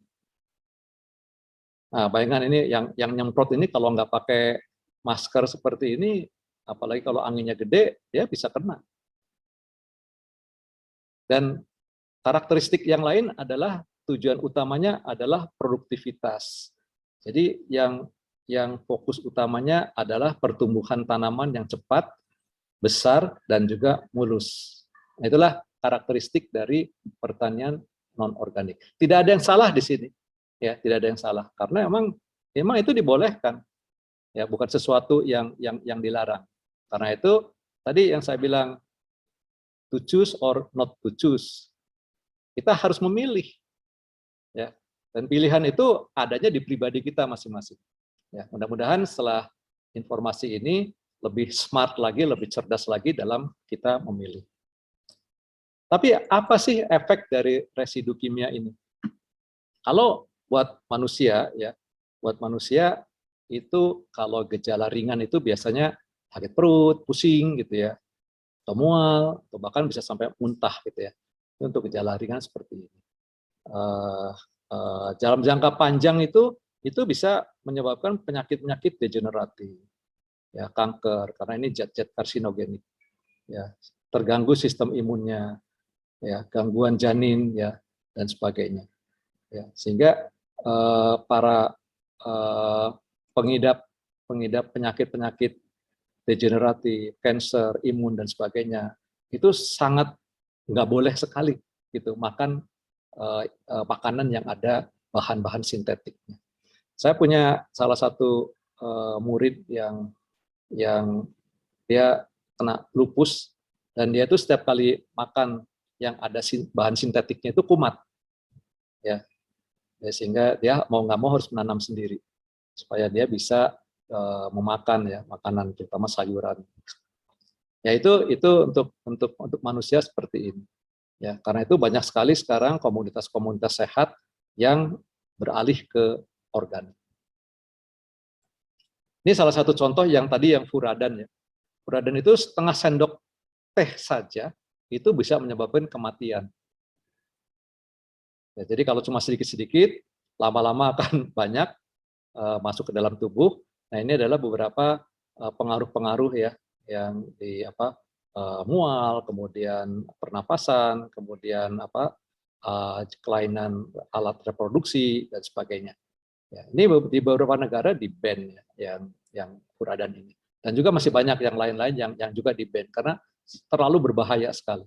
Nah, bayangkan ini yang nyemprot ini kalau nggak pakai masker seperti ini, apalagi kalau anginnya gede, dia bisa kena. Dan karakteristik yang lain adalah tujuan utamanya adalah produktivitas. Jadi yang fokus utamanya adalah pertumbuhan tanaman yang cepat, besar, dan juga mulus. Nah, itulah karakteristik dari pertanian non-organik. Tidak ada yang salah di sini, ya, tidak ada yang salah karena memang itu dibolehkan, ya, bukan sesuatu yang dilarang. Karena itu tadi yang saya bilang to choose or not to choose, kita harus memilih, ya, dan pilihan itu adanya di pribadi kita masing-masing. Ya, mudah-mudahan setelah informasi ini lebih smart lagi, lebih cerdas lagi dalam kita memilih. Tapi apa sih efek dari residu kimia ini? Kalau buat manusia, ya, buat manusia itu kalau gejala ringan itu biasanya sakit perut, pusing gitu ya, atau mual, atau bahkan bisa sampai muntah gitu ya. Itu untuk gejala ringan seperti ini. Dalam jangka panjang itu bisa menyebabkan penyakit-penyakit degeneratif, ya, kanker karena ini zat-zat karsinogenik, ya, terganggu sistem imunnya, ya, gangguan janin, ya, dan sebagainya, ya, sehingga para pengidap penyakit-penyakit degeneratif, kanker, imun dan sebagainya itu sangat nggak boleh sekali gitu makan makanan yang ada bahan-bahan sintetiknya. Saya punya salah satu murid yang dia kena lupus dan dia itu setiap kali makan yang ada bahan sintetiknya itu kumat, ya, sehingga dia mau nggak mau harus menanam sendiri supaya dia bisa memakan ya makanan terutama sayuran. Ya itu untuk manusia seperti ini. Ya, karena itu banyak sekali sekarang komunitas-komunitas sehat yang beralih ke organik. Ini salah satu contoh yang tadi yang furadan ya. Furadan itu setengah sendok teh saja itu bisa menyebabkan kematian. Ya, jadi kalau cuma sedikit-sedikit, lama-lama akan banyak masuk ke dalam tubuh. Nah, ini adalah beberapa pengaruh-pengaruh ya yang di mual, kemudian pernapasan, kemudian kelainan alat reproduksi dan sebagainya. Ya, ini di beberapa negara di ban ya, yang furadan ini. Dan juga masih banyak yang lain-lain yang juga di ban karena terlalu berbahaya sekali.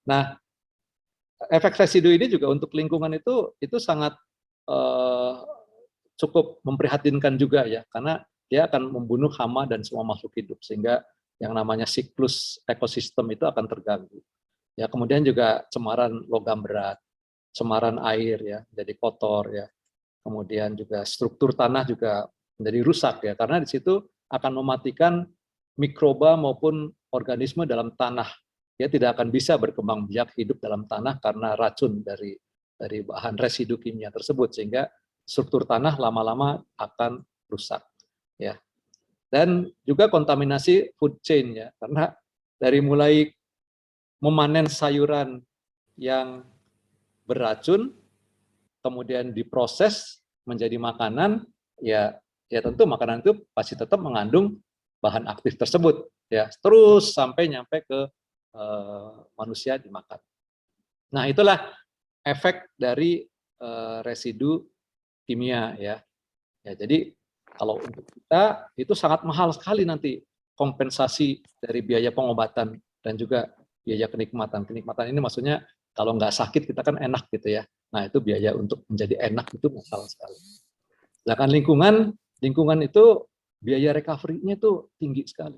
Nah, efek residu ini juga untuk lingkungan itu sangat cukup memprihatinkan juga ya, karena dia akan membunuh hama dan semua makhluk hidup sehingga yang namanya siklus ekosistem itu akan terganggu. Ya, kemudian juga cemaran logam berat, cemaran air ya, jadi kotor ya. Kemudian juga struktur tanah juga menjadi rusak ya, karena di situ akan mematikan mikroba maupun organisme dalam tanah. Dia tidak akan bisa berkembang biak hidup dalam tanah karena racun dari bahan residu kimia tersebut, sehingga struktur tanah lama-lama akan rusak ya. Dan juga kontaminasi food chain ya, karena dari mulai memanen sayuran yang beracun kemudian diproses menjadi makanan, ya tentu makanan itu pasti tetap mengandung bahan aktif tersebut ya, terus sampai nyampe ke manusia dimakan. Nah, itulah efek dari residu kimia ya. Ya, jadi kalau untuk kita itu sangat mahal sekali nanti kompensasi dari biaya pengobatan dan juga biaya kenikmatan. Kenikmatan ini maksudnya kalau nggak sakit kita kan enak gitu ya. Nah itu biaya untuk menjadi enak itu mahal sekali. Sedangkan lingkungan itu biaya recovery-nya itu tinggi sekali.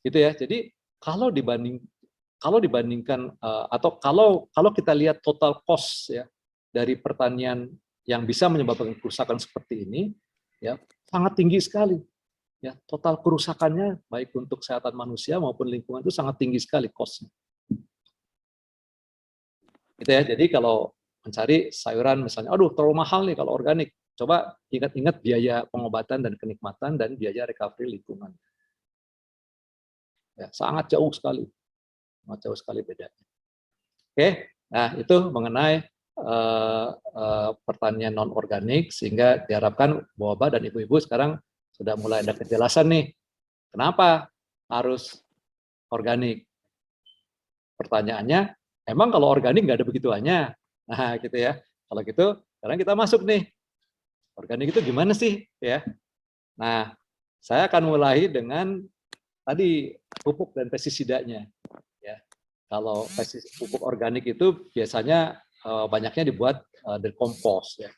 Gitu ya. Jadi kalau dibandingkan atau kalau kita lihat total cost ya dari pertanian yang bisa menyebabkan kerusakan seperti ini ya sangat tinggi sekali. Ya, total kerusakannya baik untuk kesehatan manusia maupun lingkungan itu sangat tinggi sekali cost-nya. Gitu ya. Jadi kalau mencari sayuran misalnya, aduh terlalu mahal nih kalau organik. Coba ingat-ingat biaya pengobatan dan kenikmatan dan biaya recovery lingkungan. Ya, sangat jauh sekali bedanya. Oke, nah itu mengenai pertanian non organik sehingga diharapkan Bapak dan Ibu-ibu sekarang sudah mulai ada kejelasan nih. Kenapa harus organik? Pertanyaannya, emang kalau organik nggak ada begituannya? Nah, gitu ya. Kalau gitu, sekarang kita masuk nih. Organik itu gimana sih? Ya. Nah, saya akan mulai dengan tadi pupuk dan pestisidanya. Ya. Kalau pupuk organik itu biasanya banyaknya dibuat dari kompos. Ya.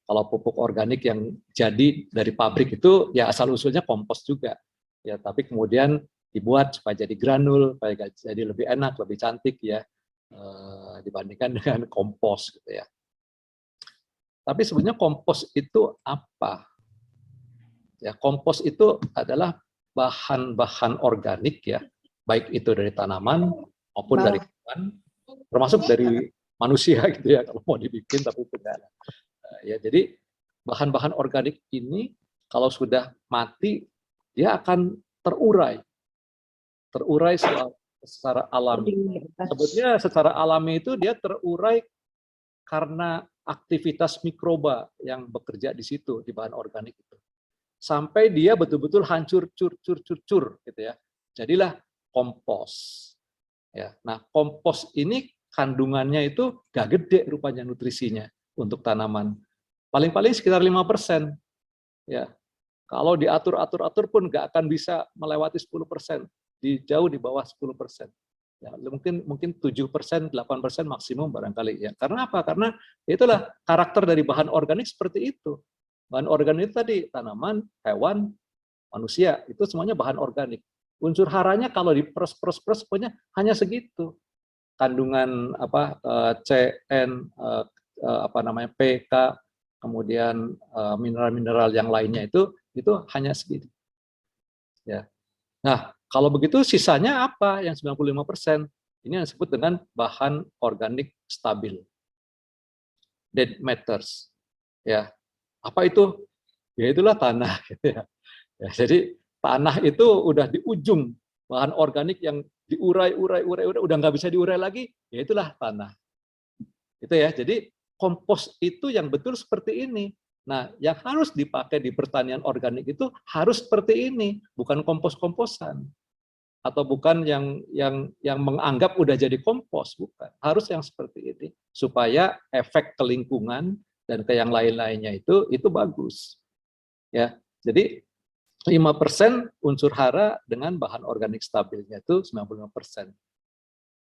Kalau pupuk organik yang jadi dari pabrik itu ya asal usulnya kompos juga. Ya, tapi kemudian dibuat supaya jadi granul, supaya jadi lebih enak, lebih cantik ya dibandingkan dengan kompos gitu ya. Tapi sebenarnya kompos itu apa? Ya, kompos itu adalah bahan-bahan organik ya, baik itu dari tanaman maupun dari hewan, termasuk dari manusia gitu ya kalau mau dibikin tapi tidak. Ya, jadi bahan-bahan organik ini kalau sudah mati dia akan terurai secara alami. Sebetulnya secara alami itu dia terurai karena aktivitas mikroba yang bekerja di situ di bahan organik itu. Sampai dia betul-betul hancur cur gitu ya. Jadilah kompos. Ya. Nah, kompos ini kandungannya itu gak gede rupanya nutrisinya untuk tanaman. Paling-paling sekitar 5%. Ya. Kalau diatur-atur pun nggak akan bisa melewati 10%, jauh di bawah 10%. Ya, mungkin 7%, 8% maksimum barangkali ya. Karena apa? Karena itulah karakter dari bahan organik seperti itu. Bahan organik itu tadi tanaman, hewan, manusia, itu semuanya bahan organik. Unsur haranya kalau diperes pokoknya hanya segitu. Kandungan CN PK kemudian mineral-mineral yang lainnya itu hanya segitu. Ya. Nah, kalau begitu sisanya apa yang 95%? Ini yang disebut dengan bahan organik stabil. Dead matters. Ya. Apa itu? Ya itulah tanah gitu ya. Ya, jadi tanah itu udah di ujung bahan organik yang diurai udah nggak bisa diurai lagi, ya itulah tanah. Itu ya. Jadi kompos itu yang betul seperti ini. Nah, yang harus dipakai di pertanian organik itu harus seperti ini, bukan kompos-komposan atau bukan yang menganggap udah jadi kompos, bukan. Harus yang seperti ini supaya efek ke lingkungan dan ke yang lain-lainnya itu bagus. Ya. Jadi 5% unsur hara dengan bahan organik stabilnya itu 95%.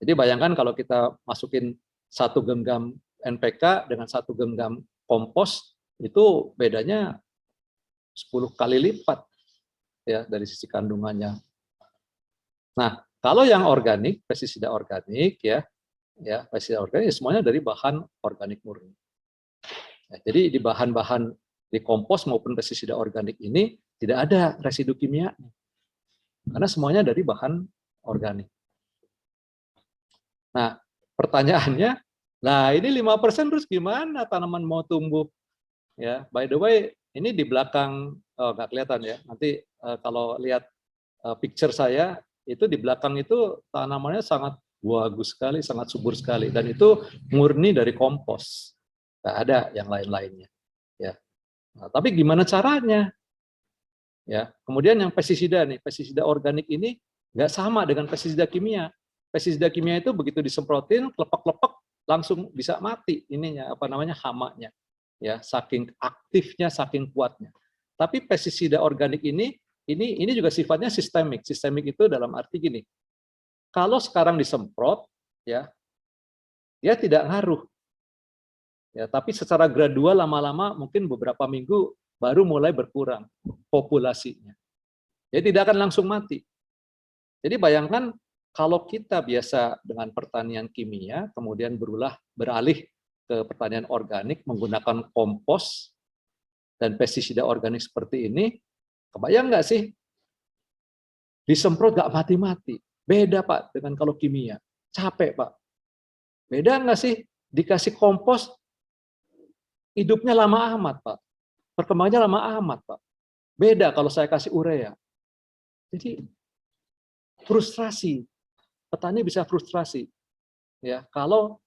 Jadi bayangkan kalau kita masukin 1 genggam NPK dengan 1 genggam kompos, itu bedanya 10 kali lipat ya dari sisi kandungannya. Nah, kalau yang organik, pestisida organik pestisida organik semuanya dari bahan organik murni. Ya, jadi di bahan-bahan di kompos maupun pestisida organik ini tidak ada residu kimia, karena semuanya dari bahan organik. Nah, pertanyaannya, nah ini 5% terus gimana tanaman mau tumbuh? Ya, by the way, ini di belakang nggak kelihatan ya. Nanti kalau lihat picture saya, itu di belakang itu tanamannya sangat bagus sekali, sangat subur sekali, dan itu murni dari kompos. Nggak ada yang lain-lainnya. Ya. Nah, tapi gimana caranya? Ya, kemudian yang pestisida nih, pestisida organik ini nggak sama dengan pestisida kimia. Pestisida kimia itu begitu disemprotin, kelepak-kelepak langsung bisa mati ininya hamanya. Ya, saking aktifnya, saking kuatnya. Tapi pestisida organik ini juga sifatnya sistemik. Sistemik itu dalam arti gini. Kalau sekarang disemprot, ya, dia tidak ngaruh. Ya, tapi secara gradual lama-lama mungkin beberapa minggu baru mulai berkurang populasinya. Jadi tidak akan langsung mati. Jadi bayangkan kalau kita biasa dengan pertanian kimia, kemudian beralih ke pertanian organik menggunakan kompos dan pestisida organik seperti ini, kebayang nggak sih? Disemprot nggak mati-mati. Beda Pak dengan kalau kimia. Capek Pak. Beda nggak sih? Dikasih kompos, hidupnya lama amat Pak. Perkembangannya lama amat Pak. Beda kalau saya kasih urea. Jadi frustrasi. Petani bisa frustrasi. Ya, kalau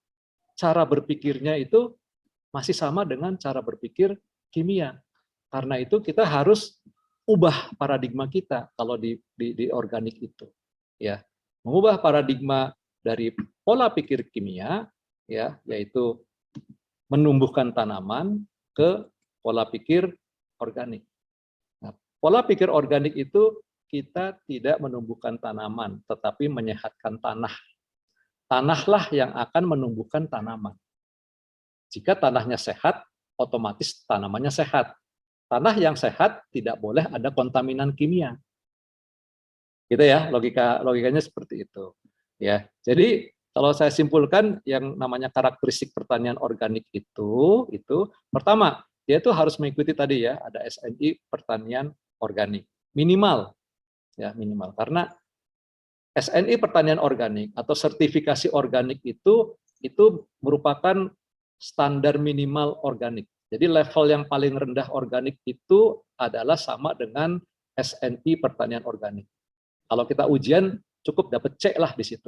cara berpikirnya itu masih sama dengan cara berpikir kimia. Karena itu kita harus ubah paradigma kita kalau di organik itu. Ya, mengubah paradigma dari pola pikir kimia, ya, yaitu menumbuhkan tanaman ke pola pikir organik. Nah, pola pikir organik itu kita tidak menumbuhkan tanaman, tetapi menyehatkan tanah. Tanahlah yang akan menumbuhkan tanaman. Jika tanahnya sehat, otomatis tanamannya sehat. Tanah yang sehat tidak boleh ada kontaminan kimia. Gitu ya, logikanya seperti itu. Ya. Jadi kalau saya simpulkan yang namanya karakteristik pertanian organik itu pertama, dia itu harus mengikuti tadi ya, ada SNI pertanian organik. Minimal ya, minimal. Karena SNI pertanian organik atau sertifikasi organik itu merupakan standar minimal organik. Jadi level yang paling rendah organik itu adalah sama dengan SNI pertanian organik. Kalau kita ujian cukup dapat C lah di situ.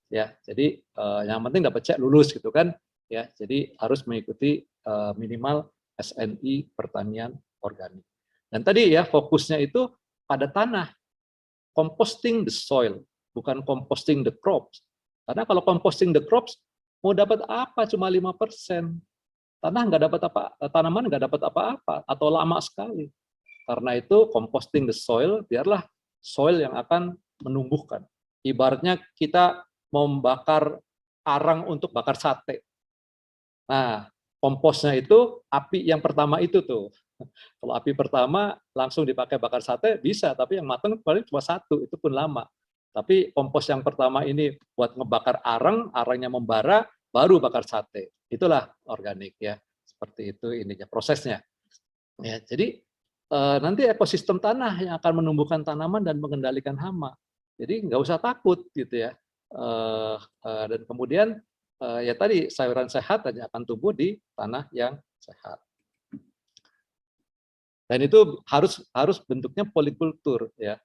Ya, jadi yang penting dapat C lulus gitu kan. Ya, jadi harus mengikuti minimal SNI pertanian organik. Dan tadi ya fokusnya itu pada tanah, composting the soil, bukan composting the crops. Karena kalau composting the crops mau dapat apa cuma 5%. Tanah nggak dapat apa, tanaman nggak dapat apa-apa atau lama sekali. Karena itu composting the soil, biarlah soil yang akan menumbuhkan. Ibaratnya kita membakar arang untuk bakar sate. Nah, komposnya itu api yang pertama itu tuh. Kalau api pertama langsung dipakai bakar sate bisa, tapi yang matang paling cuma satu, itu pun lama. Tapi kompos yang pertama ini buat ngebakar arang, arangnya membara, baru bakar sate. Itulah organik ya. Seperti itu ininya prosesnya. Ya, jadi nanti ekosistem tanah yang akan menumbuhkan tanaman dan mengendalikan hama. Jadi nggak usah takut gitu ya. Dan kemudian ya tadi sayuran sehat hanya akan tumbuh di tanah yang sehat. Dan itu harus bentuknya polikultur ya.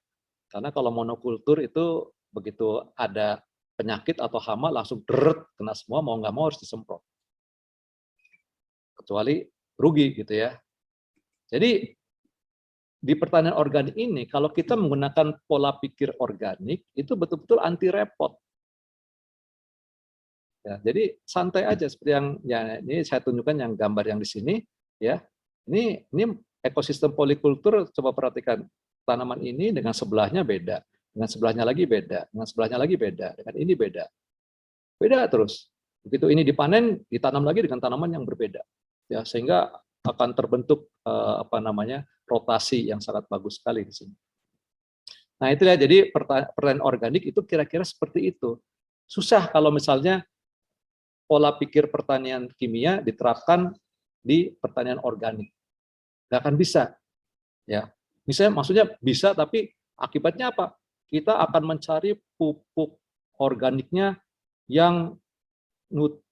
Karena kalau monokultur itu begitu ada penyakit atau hama langsung deret kena semua, mau nggak mau harus disemprot. Kecuali rugi gitu ya. Jadi di pertanian organik ini, kalau kita menggunakan pola pikir organik, itu betul-betul anti repot. Ya, jadi santai aja seperti yang ya ini saya tunjukkan yang gambar yang di sini ya. Ini ekosistem polikultur, coba perhatikan tanaman ini dengan sebelahnya beda, dengan sebelahnya lagi beda, dengan sebelahnya lagi beda, dengan ini beda. Beda terus. Begitu ini dipanen, ditanam lagi dengan tanaman yang berbeda. Ya, sehingga akan terbentuk rotasi yang sangat bagus sekali di sini. Nah, itulah jadi pertanian organik itu kira-kira seperti itu. Susah kalau misalnya pola pikir pertanian kimia diterapkan di pertanian organik. Nggak akan bisa. Ya. Misalnya maksudnya bisa, tapi akibatnya apa? Kita akan mencari pupuk organiknya yang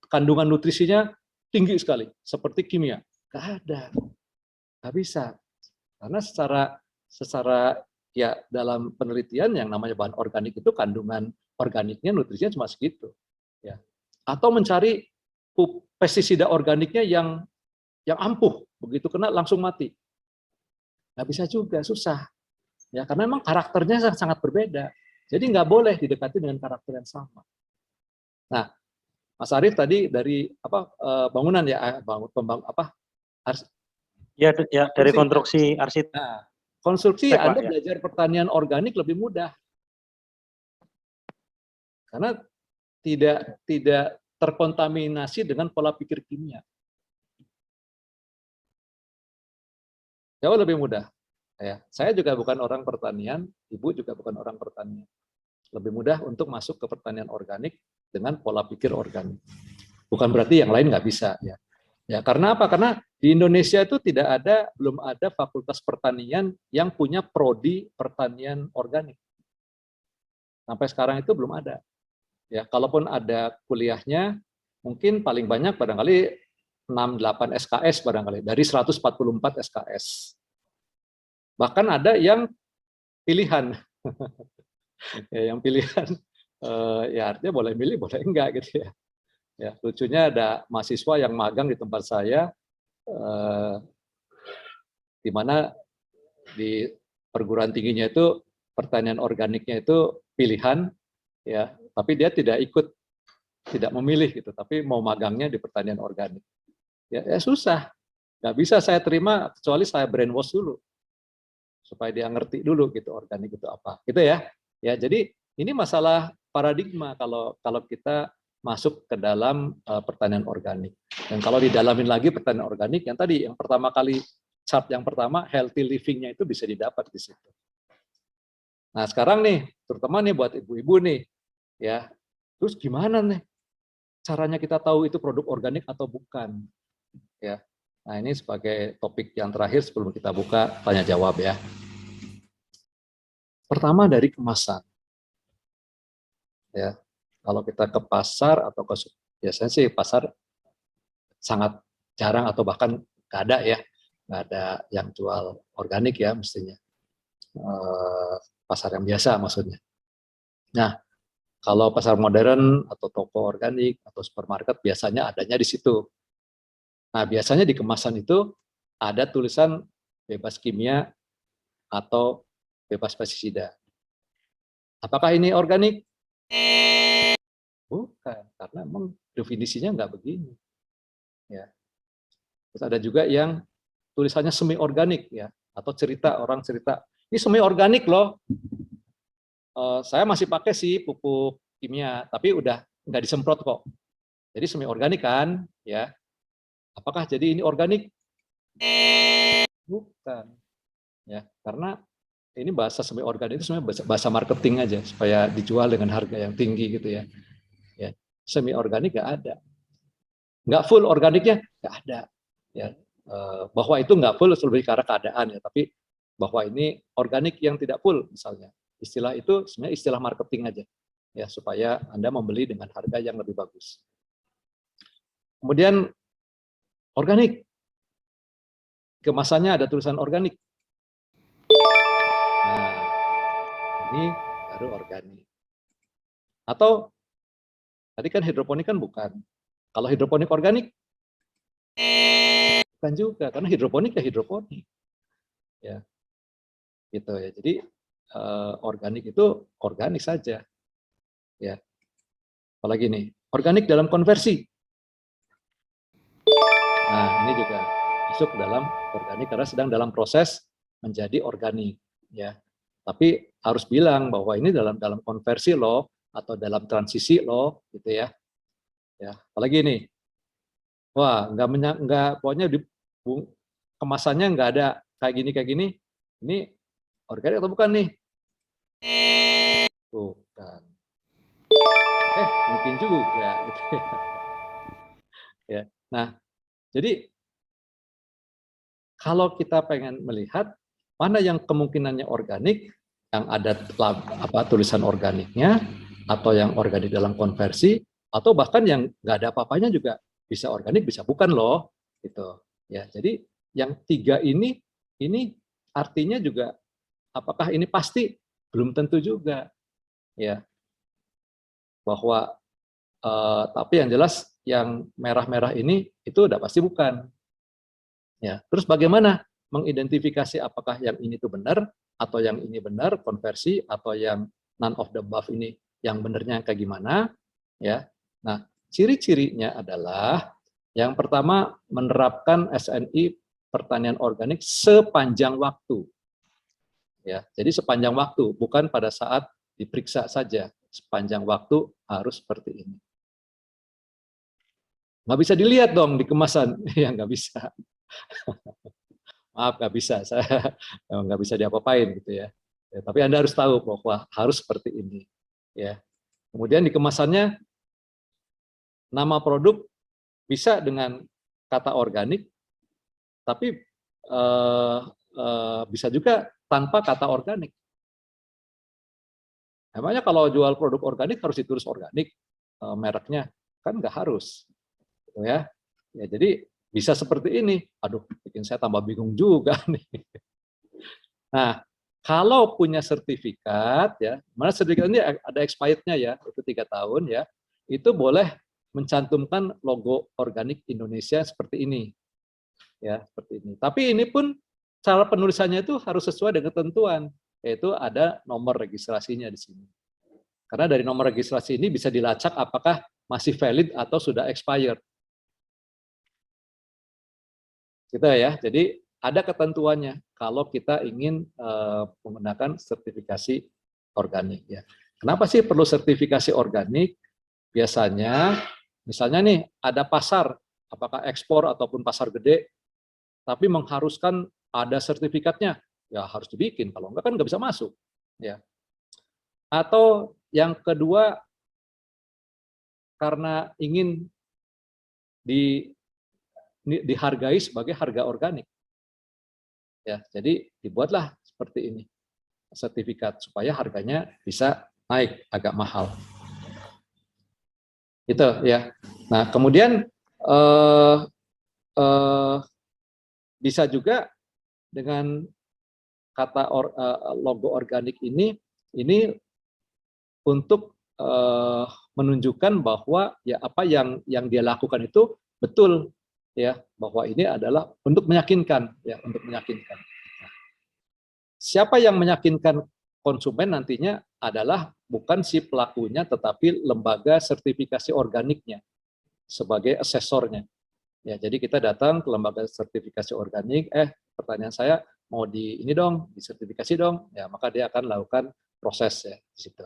kandungan nutrisinya tinggi sekali, seperti kimia. Nggak ada. Nggak bisa. Karena secara ya dalam penelitian yang namanya bahan organik itu kandungan organiknya nutrisinya cuma segitu. Ya. Atau mencari pestisida organiknya yang ampuh, begitu kena langsung mati. Nggak bisa juga, susah. Ya, karena memang karakternya sangat berbeda. Jadi nggak boleh didekati dengan karakter yang sama. Nah, Mas Arief tadi dari bangunan ya, ya dari konstruksi arsitek. Nah, konstruksi Anda belajar pertanian organik lebih mudah. karena tidak terkontaminasi dengan pola pikir kimia. Jauh lebih mudah. Ya, saya juga bukan orang pertanian, ibu juga bukan orang pertanian. Lebih mudah untuk masuk ke pertanian organik dengan pola pikir organik. Bukan berarti yang lain nggak bisa, ya. Ya, karena apa? Karena di Indonesia itu belum ada fakultas pertanian yang punya prodi pertanian organik. Sampai sekarang itu belum ada. Ya, kalaupun ada kuliahnya, mungkin paling banyak barangkali 6-8 SKS barangkali dari 144 SKS. Bahkan ada yang pilihan. Ya, yang pilihan ya artinya boleh milih, boleh enggak gitu ya. Ya, lucunya ada mahasiswa yang magang di tempat saya, di mana di perguruan tingginya itu pertanian organiknya itu pilihan, ya, tapi dia tidak memilih gitu, tapi mau magangnya di pertanian organik. Ya susah, nggak bisa saya terima kecuali saya brainwash dulu, supaya dia ngerti dulu gitu organik itu apa, gitu ya. Ya, jadi ini masalah paradigma kalau kita masuk ke dalam pertanian organik. Dan kalau didalamin lagi pertanian organik, yang tadi yang pertama kali chart yang pertama healthy living-nya itu bisa didapat di situ. Nah sekarang nih, terutama nih buat ibu-ibu nih, ya, terus gimana nih caranya kita tahu itu produk organik atau bukan? Ya, nah ini sebagai topik yang terakhir sebelum kita buka tanya jawab ya. Pertama dari kemasan. Ya, kalau kita ke pasar atau biasanya sih pasar sangat jarang atau bahkan nggak ada ya, nggak ada yang jual organik ya mestinya. Pasar yang biasa maksudnya. Nah, kalau pasar modern atau toko organik atau supermarket biasanya adanya di situ. Nah, biasanya di kemasan itu ada tulisan bebas kimia atau bebas pestisida. Apakah ini organik? Bukan, karena memang definisinya nggak begini. Ya. Terus ada juga yang tulisannya semi organik ya, atau orang cerita ini semi organik loh. Saya masih pakai sih pupuk kimia, tapi udah nggak disemprot kok. Jadi semi organik kan, ya. Apakah jadi ini organik? Bukan, ya, karena ini bahasa semi organik itu sebenarnya bahasa marketing aja supaya dijual dengan harga yang tinggi gitu ya. Ya, semi organik nggak ada, nggak full organiknya nggak ada. Ya, bahwa itu nggak full lebih ke arah keadaan ya, tapi bahwa ini organik yang tidak full misalnya. Istilah itu sebenarnya istilah marketing aja ya supaya Anda membeli dengan harga yang lebih bagus. Kemudian organik, kemasannya ada tulisan organik. Nah, ini baru organik. Atau tadi kan hidroponik kan bukan. Kalau hidroponik organik bukan juga, karena hidroponik ya hidroponik. Ya, gitu ya. Jadi organik itu organik saja. Ya. Apalagi nih, organik dalam konversi. Nah, ini juga masuk dalam organik karena sedang dalam proses menjadi organik, ya. Tapi harus bilang bahwa ini dalam konversi loh atau dalam transisi loh, gitu ya. Ya, apalagi nih, wah nggak pokoknya kemasannya nggak ada kayak gini, ini organik atau bukan nih? Bukan. Mungkin juga, gitu ya. Ya. Nah, jadi kalau kita pengen melihat mana yang kemungkinannya organik, yang ada tulisan organiknya, atau yang organik dalam konversi, atau bahkan yang nggak ada apa-apanya juga bisa organik, bisa bukan loh, gitu. Ya, jadi yang tiga ini artinya juga apakah ini pasti belum tentu juga, ya. Bahwa tapi yang jelas yang merah-merah ini itu udah pasti bukan. Ya, terus bagaimana mengidentifikasi apakah yang ini tuh benar atau yang ini benar konversi atau yang none of the above ini yang benernya kayak gimana? Ya. Nah, ciri-cirinya adalah yang pertama menerapkan SNI pertanian organik sepanjang waktu. Ya, jadi sepanjang waktu, bukan pada saat diperiksa saja. sepanjang waktu harus seperti ini. Nggak bisa dilihat dong di kemasan, ya nggak bisa. Maaf, nggak bisa, saya nggak bisa diapa-apain gitu ya. Ya. Tapi Anda harus tahu bahwa harus seperti ini. Ya. Kemudian di kemasannya, nama produk bisa dengan kata organik, tapi bisa juga tanpa kata organik. Namanya kalau jual produk organik harus ditulis organik mereknya, kan nggak harus, gitu ya. Ya jadi bisa seperti ini. Aduh, bikin saya tambah bingung juga nih. Nah, kalau punya sertifikat ya, mana sertifikat ini ada expirednya ya, itu 3 tahun ya, itu boleh mencantumkan logo organik Indonesia seperti ini, ya seperti ini. Tapi ini pun cara penulisannya itu harus sesuai dengan ketentuan, yaitu ada nomor registrasinya di sini. Karena dari nomor registrasi ini bisa dilacak apakah masih valid atau sudah expired. Gitu ya. Jadi ada ketentuannya kalau kita ingin menggunakan sertifikasi organik ya. Kenapa sih perlu sertifikasi organik? Biasanya misalnya nih ada pasar, apakah ekspor ataupun pasar gede, tapi mengharuskan ada sertifikatnya, ya harus dibikin, kalau enggak kan nggak bisa masuk. Ya. Atau yang kedua, karena ingin dihargai sebagai harga organik. Ya, jadi dibuatlah seperti ini sertifikat supaya harganya bisa naik agak mahal. Gitu ya. Nah, kemudian bisa juga dengan kata logo organik ini untuk menunjukkan bahwa ya apa yang dia lakukan itu betul ya, bahwa ini adalah untuk meyakinkan ya, untuk meyakinkan. Siapa yang meyakinkan konsumen nantinya adalah bukan si pelakunya tetapi lembaga sertifikasi organiknya sebagai asesornya. Ya, jadi kita datang ke lembaga sertifikasi organik, pertanyaan saya mau di ini dong, disertifikasi dong, ya maka dia akan lakukan proses ya di situ.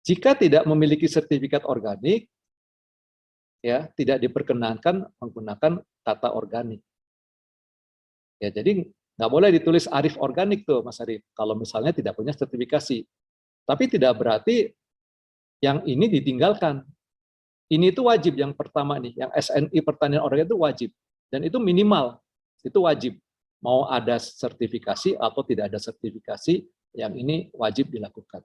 Jika tidak memiliki sertifikat organik, ya tidak diperkenankan menggunakan kata organik. Ya, jadi nggak boleh ditulis Arif organik tuh, Mas Arif, kalau misalnya tidak punya sertifikasi. Tapi tidak berarti yang ini ditinggalkan. Ini itu wajib yang pertama nih, yang SNI pertanian organik itu wajib. Dan itu minimal, itu wajib. Mau ada sertifikasi atau tidak ada sertifikasi, yang ini wajib dilakukan.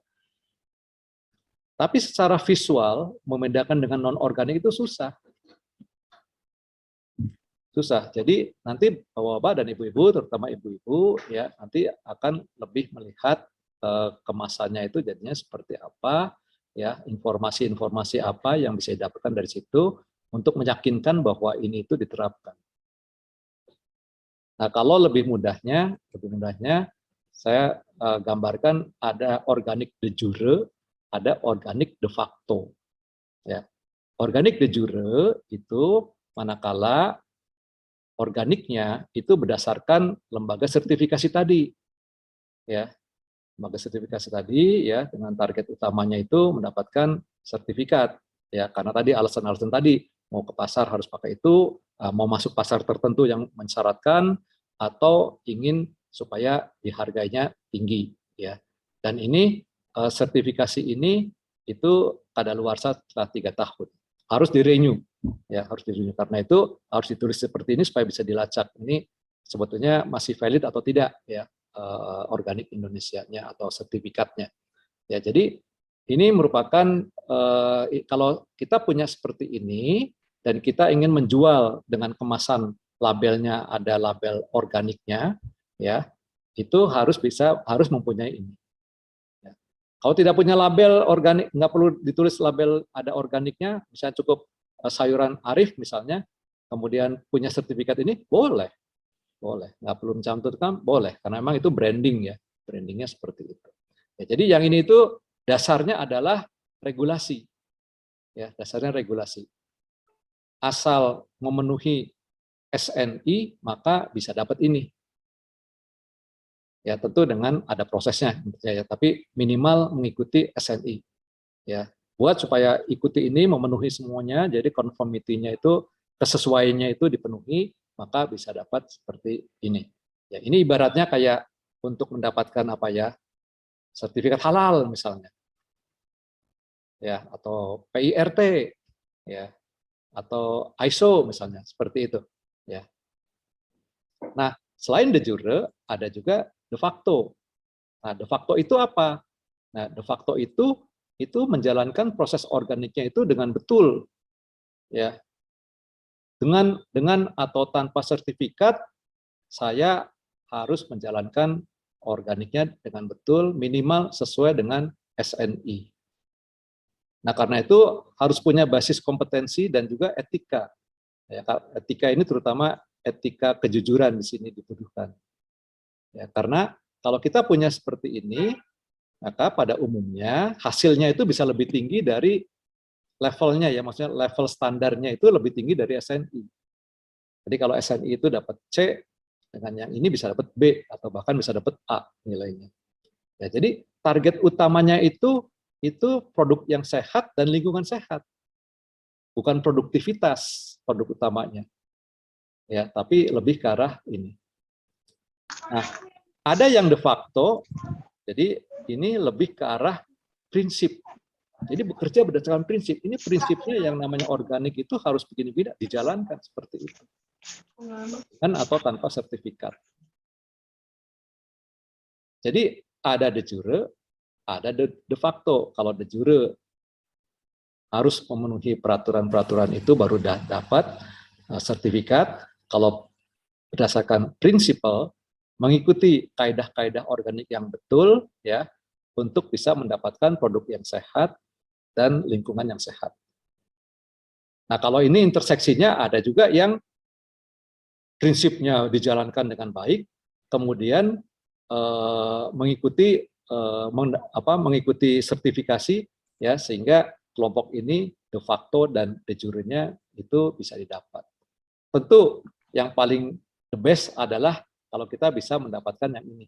Tapi secara visual, membedakan dengan non-organik itu susah. Susah. Jadi nanti bapak-bapak dan ibu-ibu, terutama ibu-ibu, ya nanti akan lebih melihat kemasannya itu jadinya seperti apa, ya informasi-informasi apa yang bisa didapatkan dari situ untuk meyakinkan bahwa ini itu diterapkan. Nah, kalau lebih mudahnya saya gambarkan ada organik de jure, ada organik de facto. Ya. Organik de jure itu manakala organiknya itu berdasarkan lembaga sertifikasi tadi. Ya. Lembaga sertifikasi tadi ya dengan target utamanya itu mendapatkan sertifikat ya, karena tadi alasan-alasan tadi mau ke pasar harus pakai itu, mau masuk pasar tertentu yang mensyaratkan, atau ingin supaya dihargainya tinggi ya. Dan ini sertifikasi ini itu kadaluarsa setelah 3 tahun. Harus di-renew ya, harus di-renew. Karena itu harus ditulis seperti ini supaya bisa dilacak ini sebetulnya masih valid atau tidak ya, organik Indonesianya atau sertifikatnya. Ya, jadi ini merupakan kalau kita punya seperti ini dan kita ingin menjual dengan kemasan labelnya ada label organiknya, ya itu harus mempunyai ini. Ya. Kalau tidak punya label organik, nggak perlu ditulis label ada organiknya, misalnya cukup sayuran Arif misalnya, kemudian punya sertifikat ini boleh. Boleh, nggak perlu mencantumkan, boleh, karena memang itu branding ya, brandingnya seperti itu. Ya, jadi yang ini itu dasarnya adalah regulasi, ya dasarnya regulasi. Asal memenuhi SNI maka bisa dapat ini. Ya, tentu dengan ada prosesnya, ya, tapi minimal mengikuti SNI. Ya, buat supaya ikuti ini memenuhi semuanya, jadi conformity-nya itu, kesesuaiannya itu dipenuhi, maka bisa dapat seperti ini. Ya, ini ibaratnya kayak untuk mendapatkan apa ya, sertifikat halal misalnya, ya, atau PIRT, ya, atau ISO misalnya, seperti itu. Ya. Nah, selain de jure, ada juga de facto. Nah, de facto itu apa? Nah, de facto itu menjalankan proses organiknya itu dengan betul, ya. Dengan atau tanpa sertifikat, saya harus menjalankan organiknya dengan betul, minimal sesuai dengan SNI. Nah, karena itu harus punya basis kompetensi dan juga etika. Ya, etika ini terutama etika kejujuran di sini dibutuhkan. Ya, karena kalau kita punya seperti ini, maka pada umumnya hasilnya itu bisa lebih tinggi dari levelnya, ya, maksudnya level standarnya itu lebih tinggi dari SNI. Jadi kalau SNI itu dapat C, dengan yang ini bisa dapat B atau bahkan bisa dapat A nilainya. Ya, jadi target utamanya itu produk yang sehat dan lingkungan sehat, bukan produktivitas produk utamanya. Ya, tapi lebih ke arah ini. Nah, ada yang de facto, jadi ini lebih ke arah prinsip. Jadi bekerja berdasarkan prinsip. Ini prinsipnya yang namanya organik itu harus begini-begini, dijalankan seperti itu. Kan atau tanpa sertifikat. Jadi ada de jure, ada de facto. Kalau de jure harus memenuhi peraturan-peraturan itu baru dapat sertifikat. Kalau berdasarkan prinsipal, mengikuti kaidah-kaidah organik yang betul, ya, untuk bisa mendapatkan produk yang sehat dan lingkungan yang sehat. Nah, kalau ini interseksinya ada juga yang prinsipnya dijalankan dengan baik, kemudian mengikuti sertifikasi, ya, sehingga kelompok ini de facto dan de jure-nya itu bisa didapat. Tentu yang paling the best adalah kalau kita bisa mendapatkan yang ini.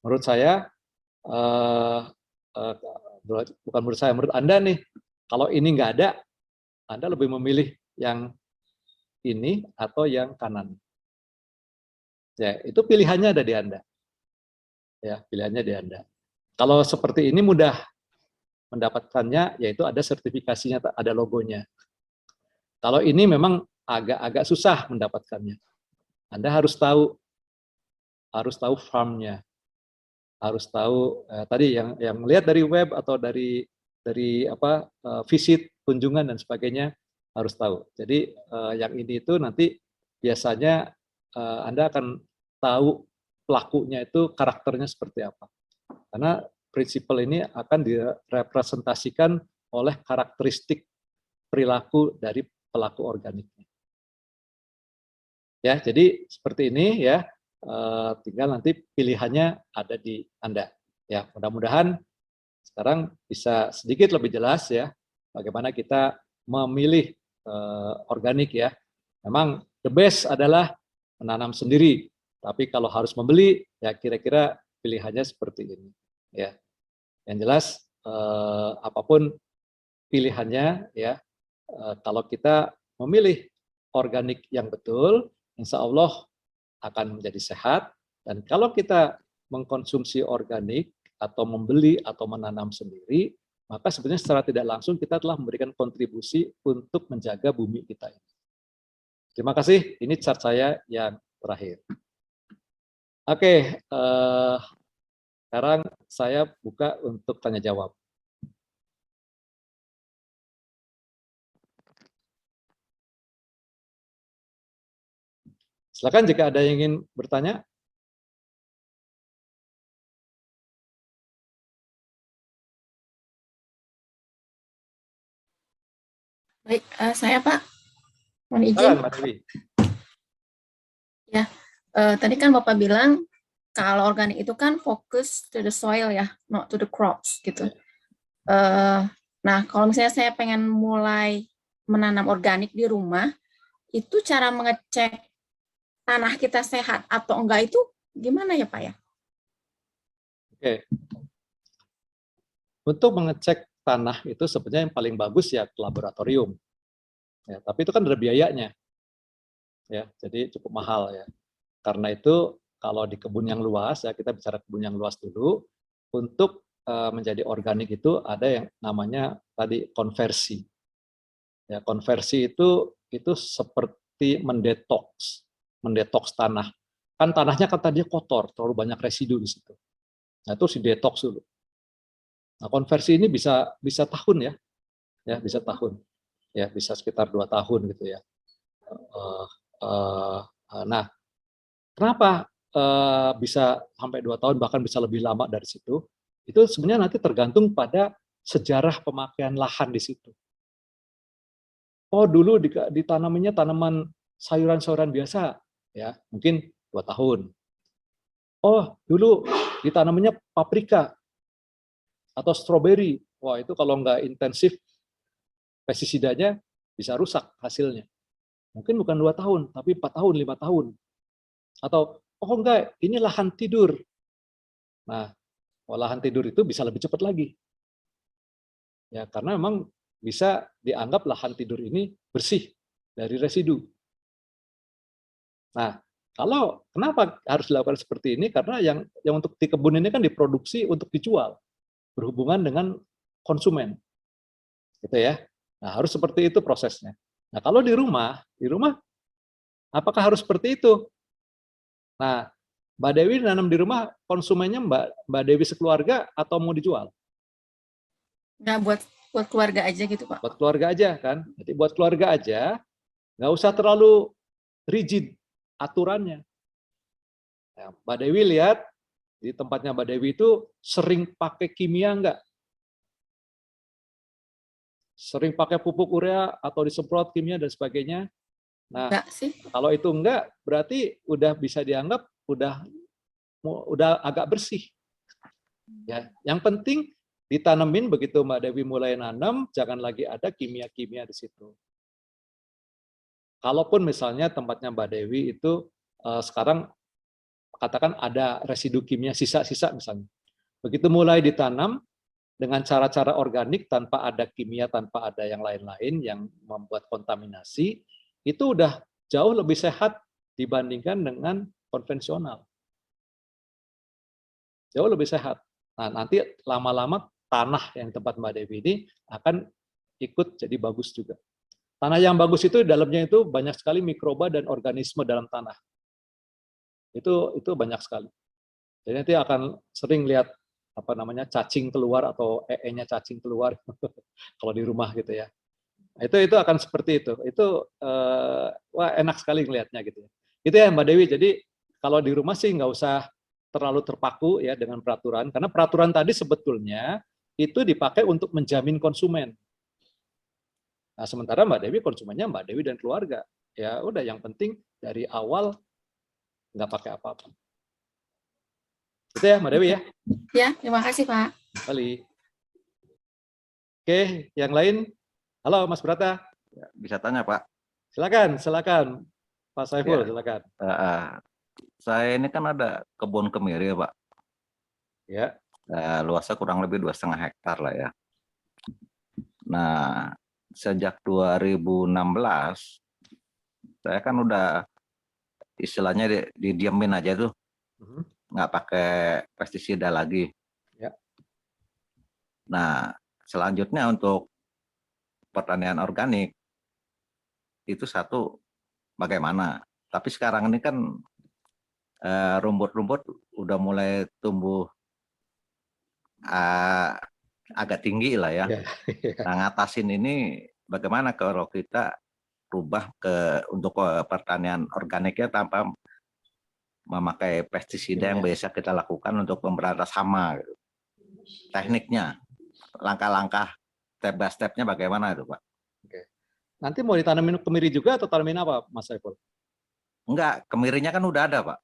Menurut saya, bukan menurut saya, menurut Anda nih, kalau ini nggak ada, Anda lebih memilih yang ini atau yang kanan. Ya, itu pilihannya ada di Anda. Ya, pilihannya di Anda. Kalau seperti ini mudah mendapatkannya, yaitu ada sertifikasinya, ada logonya. Kalau ini memang agak-agak susah mendapatkannya. Anda harus tahu farmnya, harus tahu tadi yang melihat dari web atau dari visit, kunjungan dan sebagainya, harus tahu. Jadi yang ini itu nanti biasanya Anda akan tahu pelakunya itu karakternya seperti apa. Karena prinsipal ini akan direpresentasikan oleh karakteristik perilaku dari pelaku organiknya. Ya, jadi seperti ini ya. Tinggal nanti pilihannya ada di Anda. Ya, mudah-mudahan sekarang bisa sedikit lebih jelas ya bagaimana kita memilih organik ya. Memang the best adalah menanam sendiri, tapi kalau harus membeli ya kira-kira pilihannya seperti ini ya. Yang jelas apapun pilihannya ya, kalau kita memilih organik yang betul, insya Allah akan menjadi sehat. Dan kalau kita mengkonsumsi organik atau membeli atau menanam sendiri, maka sebenarnya secara tidak langsung kita telah memberikan kontribusi untuk menjaga bumi kita ini. Terima kasih, ini chart saya yang terakhir. Oke, sekarang saya buka untuk tanya jawab. Silakan jika ada yang ingin bertanya. Baik, saya Pak, mohon izin. Silakan, Mbak Dewi. Ya, tadi kan Bapak bilang kalau organik itu kan fokus to the soil ya, not to the crops gitu. Nah, kalau misalnya saya pengen mulai menanam organik di rumah, itu cara mengecek tanah kita sehat atau enggak itu gimana ya Pak ya? Oke. Untuk mengecek tanah itu sebenarnya yang paling bagus ya ke laboratorium. Ya, tapi itu kan ada biayanya. Ya, jadi cukup mahal ya. Karena itu kalau di kebun yang luas ya, kita bicara kebun yang luas dulu, untuk menjadi organik itu ada yang namanya tadi konversi. Ya, konversi itu seperti mendetoks tanah. Kan tanahnya kan tadinya kotor, terlalu banyak residu di situ. Nah, itu didetoks dulu. Nah, konversi ini bisa tahun ya bisa tahun, ya bisa sekitar 2 tahun gitu ya. Nah, kenapa bisa sampai 2 tahun bahkan bisa lebih lama dari situ? Itu sebenarnya nanti tergantung pada sejarah pemakaian lahan di situ. Oh, dulu ditanaminya tanaman sayuran-sayuran biasa, ya mungkin 2 tahun. Oh, dulu ditanaminya paprika atau stroberi. Wah, itu kalau nggak intensif pestisidanya bisa rusak hasilnya. Mungkin bukan 2 tahun, tapi 4 tahun, 5 tahun. Atau, oh enggak, ini lahan tidur. Nah, lahan tidur itu bisa lebih cepat lagi. Ya, karena memang bisa dianggap lahan tidur ini bersih dari residu. Nah, kenapa harus dilakukan seperti ini? Karena yang untuk di kebun ini kan diproduksi untuk dijual, berhubungan dengan konsumen. Gitu ya. Nah, harus seperti itu prosesnya. Nah, kalau di rumah apakah harus seperti itu? Nah, Mbak Dewi nanam di rumah, konsumennya Mbak Dewi sekeluarga atau mau dijual? Nah, buat keluarga aja gitu Pak. Buat keluarga aja kan. Jadi buat keluarga aja, nggak usah terlalu rigid aturannya. Nah, Mbak Dewi lihat di tempatnya Mbak Dewi itu sering pakai kimia nggak? Sering pakai pupuk urea atau disemprot kimia dan sebagainya? Nah, Enggak sih. kalau itu enggak, berarti udah bisa dianggap udah agak bersih. Ya, yang penting ditanemin begitu Mbak Dewi mulai nanam, jangan lagi ada kimia-kimia di situ. Kalaupun misalnya tempatnya Mbak Dewi itu sekarang katakan ada residu kimia sisa-sisa misalnya. Begitu mulai ditanam dengan cara-cara organik tanpa ada kimia, tanpa ada yang lain-lain yang membuat kontaminasi, itu udah jauh lebih sehat dibandingkan dengan konvensional. Jauh lebih sehat. Nah, nanti lama-lama tanah yang tempat Mbak Dewi ini akan ikut jadi bagus juga. Tanah yang bagus itu dalamnya itu banyak sekali mikroba dan organisme dalam tanah. Itu banyak sekali. Jadi nanti akan sering lihat apa namanya cacing keluar atau nya cacing keluar kalau di rumah gitu ya. Itu akan seperti itu. Itu wah enak sekali ngelihatnya gitu ya. Itu ya Mbak Dewi. Jadi kalau di rumah sih nggak usah terlalu terpaku ya dengan peraturan, karena peraturan tadi sebetulnya itu dipakai untuk menjamin konsumen. Nah, sementara Mbak Dewi konsumennya Mbak Dewi dan keluarga. Ya udah, yang penting dari awal nggak pakai apa-apa. Itu ya Mbak Dewi ya. Ya, terima kasih Pak. Kali. Oke, yang lain. Halo Mas Brata. Ya, bisa tanya Pak? Silakan Pak Saiful, Ya. silakan. Saya ini kan ada kebun kemiri ya Pak. Ya. Luasnya kurang lebih 2,5 hektar lah ya. Nah, sejak 2016 saya kan udah istilahnya didiamin aja tuh, nggak pakai pestisida lagi. Ya. Nah, selanjutnya untuk pertanian organik itu satu bagaimana? Tapi sekarang ini kan rumput-rumput udah mulai tumbuh agak tinggi lah ya. Nah, ngatasin ini bagaimana kalau kita rubah untuk pertanian organiknya tanpa memakai pestisida yang biasa kita lakukan untuk pemberantas hama. Tekniknya, langkah-langkah step by step-nya bagaimana itu Pak? Oke. Nanti mau ditanamin kemiri juga atau tanamin apa Mas Saiful? Enggak, kemirinya kan udah ada Pak.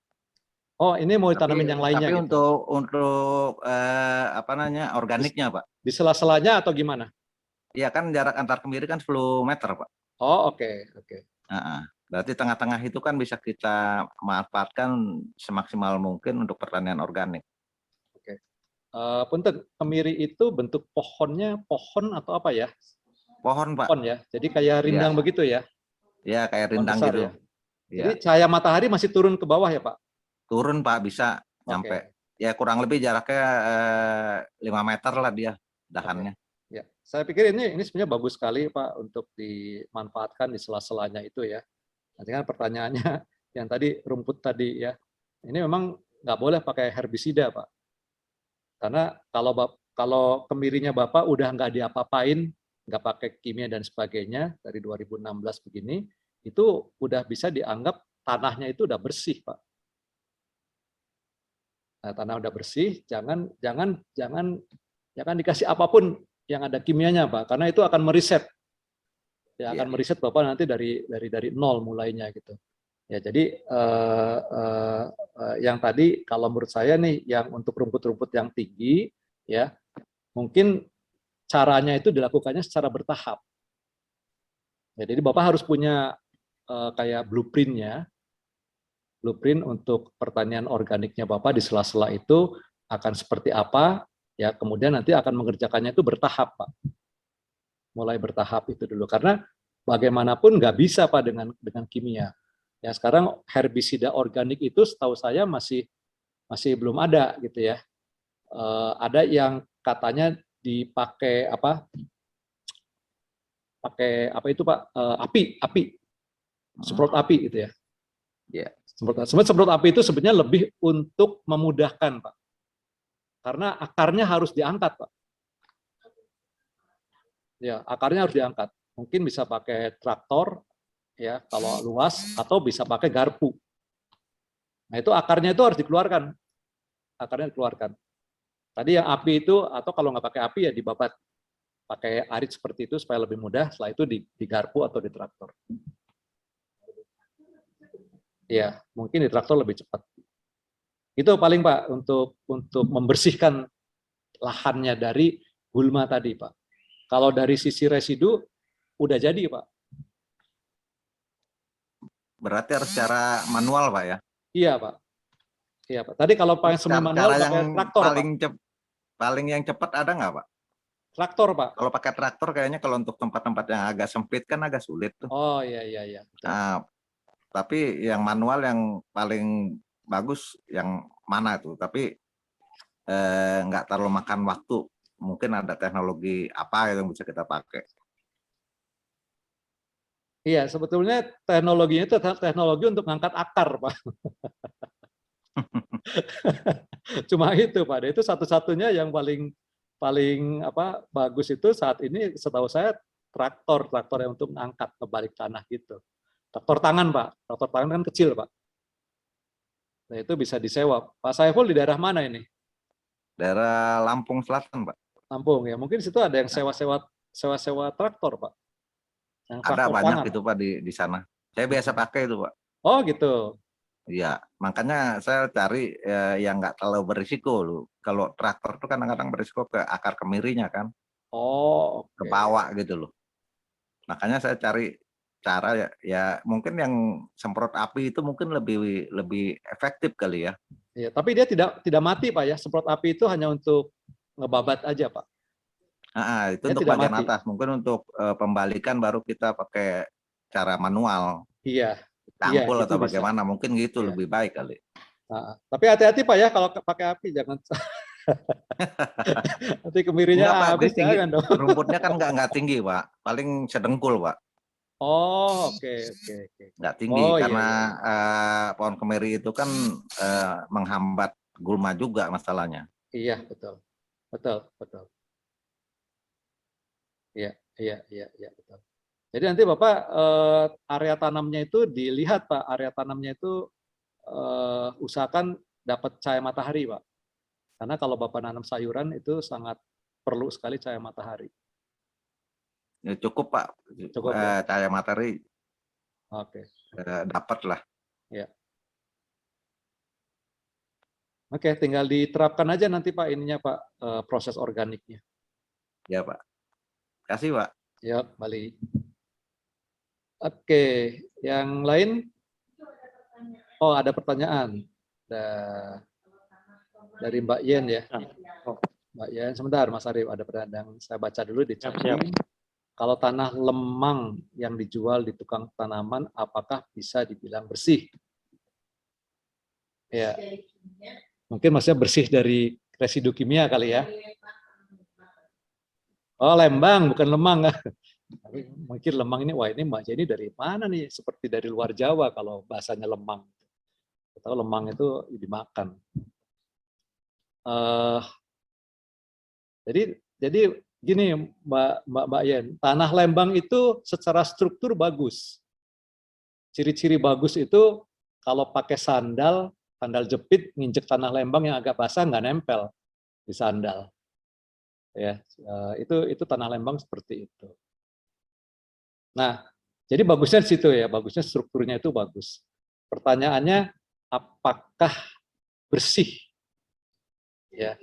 Oh, ini mau ditanamin yang lainnya. Tapi gitu. untuk apa namanya organiknya Pak? Di sela-selanya atau gimana? Iya kan jarak antar kemiri kan 10 meter Pak. Oh, oke. Berarti tengah-tengah itu kan bisa kita manfaatkan semaksimal mungkin untuk pertanian organik. Oke. Punten, kemiri itu bentuk pohonnya pohon atau apa ya? Pohon, Pak. Pohon ya. Jadi kayak rindang begitu ya? Ya, kayak Pohon rindang besar gitu. ya. Ya. Jadi cahaya matahari masih turun ke bawah ya, Pak? Turun, Pak, bisa nyampe. Ya kurang lebih jaraknya 5 meter lah dia dahannya. Ya, saya pikir ini sebenarnya bagus sekali Pak untuk dimanfaatkan di sela-selanya itu ya. Nanti kan pertanyaannya yang tadi rumput tadi ya, ini memang nggak boleh pakai herbisida Pak. Karena kalau kemirinya Bapak udah nggak diapa-apain, nggak pakai kimia dan sebagainya dari 2016 begini, itu udah bisa dianggap tanahnya itu udah bersih Pak. Nah, tanah udah bersih, jangan dikasih apapun yang ada kimianya Pak, karena itu akan meriset. Ya, akan meriset Bapak nanti dari nol mulainya gitu. Ya, jadi yang tadi kalau menurut saya nih yang untuk rumput-rumput yang tinggi ya, mungkin caranya itu dilakukannya secara bertahap. Ya, jadi Bapak harus punya kayak blueprint untuk pertanian organiknya Bapak di sela-sela itu akan seperti apa, ya kemudian nanti akan mengerjakannya itu bertahap Pak. Mulai bertahap itu dulu, karena bagaimanapun nggak bisa Pak dengan kimia. Ya sekarang herbisida organik itu setahu saya masih belum ada gitu ya. Ada yang katanya dipakai pakai apa itu Pak, api, semprot api gitu ya. Ya, semprot api itu sebenarnya lebih untuk memudahkan Pak, karena akarnya harus diangkat Pak. Ya, akarnya harus diangkat. Mungkin bisa pakai traktor ya kalau luas, atau bisa pakai garpu. Nah itu akarnya itu harus dikeluarkan, akarnya dikeluarkan. Tadi yang api itu, atau kalau nggak pakai api ya dibabat, pakai arit seperti itu supaya lebih mudah. Setelah itu di garpu atau di traktor. Ya, mungkin di traktor lebih cepat. Itu paling Pak untuk membersihkan lahannya dari gulma tadi Pak. Kalau dari sisi residu udah jadi Pak. Berarti harus secara manual Pak ya? Iya Pak. Iya Pak. Tadi kalau pakai semi manual pakai traktor Pak. Paling yang cepat ada nggak Pak? Traktor Pak. Kalau pakai traktor kayaknya kalau untuk tempat-tempat yang agak sempit kan agak sulit tuh. Oh iya. Nah, tapi yang manual yang paling bagus yang mana itu? Tapi nggak terlalu makan waktu. Mungkin ada teknologi apa yang bisa kita pakai? Iya, sebetulnya teknologinya itu teknologi untuk mengangkat akar, Pak. Cuma itu, Pak. Itu satu-satunya yang paling bagus itu saat ini setahu saya traktor yang untuk mengangkat kebalik tanah gitu. Traktor tangan, Pak. Traktor tangan kan kecil, Pak. Nah, itu bisa disewa. Pak Saiful di daerah mana ini? Daerah Lampung Selatan, Pak. Lampung ya. Mungkin di situ ada yang sewa traktor, Pak. Yang ada traktor banyak tangan. itu Pak di sana. Saya biasa pakai itu Pak. Oh gitu. Iya, makanya saya cari yang nggak terlalu berisiko loh. Kalau traktor itu kadang-kadang berisiko ke akar kemirinya kan. Oh, ke bawah gitu loh. Makanya saya cari cara ya mungkin yang semprot api itu mungkin lebih efektif kali ya. Iya, tapi dia tidak mati Pak ya. Semprot api itu hanya untuk ngebabat aja Pak. Itu dia untuk bagian atas. Mungkin untuk pembalikan baru kita pakai cara manual. Iya. Cangkul gitu atau bagaimana? Bisa. Mungkin gitu lebih baik kali. Tapi hati-hati Pak ya kalau pakai api, jangan nanti kemirinya habis jangan dong. Rumputnya kan nggak tinggi Pak, paling sedengkul Pak. Oh oke. Nggak tinggi karena pohon kemiri itu kan menghambat gulma juga masalahnya. Iya betul. Iya betul. Jadi nanti Bapak area tanamnya itu dilihat Pak, area tanamnya itu usahakan dapat cahaya matahari Pak. Karena kalau Bapak nanam sayuran itu sangat perlu sekali cahaya matahari. Ya, cukup Pak, cukup, ya? Cahaya matahari. Oke. Dapat lah. Ya. Oke, tinggal diterapkan aja nanti Pak ininya Pak, proses organiknya. Ya Pak. Kasih Pak. Ya, Bali. Oke, yang lain? Oh, ada pertanyaan dari Mbak Yen ya. Mbak Yen, sebentar Mas Arif, ada pertanyaan. Saya baca dulu di chatting. Kalau tanah lemang yang dijual di tukang tanaman, apakah bisa dibilang bersih? Ya, mungkin maksudnya bersih dari residu kimia kali ya. Oh, Lembang, bukan Lemang. Tapi mungkin Lemang ini, wah ini Mbak Jenny dari mana nih? Seperti dari luar Jawa kalau bahasanya Lemang. Atau Lemang itu dimakan. Jadi gini Mbak Yen, tanah Lembang itu secara struktur bagus. Ciri-ciri bagus itu kalau pakai sandal jepit nginjek tanah Lembang yang agak basah nggak nempel di sandal. Ya, itu tanah Lembang seperti itu. Nah, jadi bagusnya di situ ya, bagusnya strukturnya itu bagus. Pertanyaannya, apakah bersih ya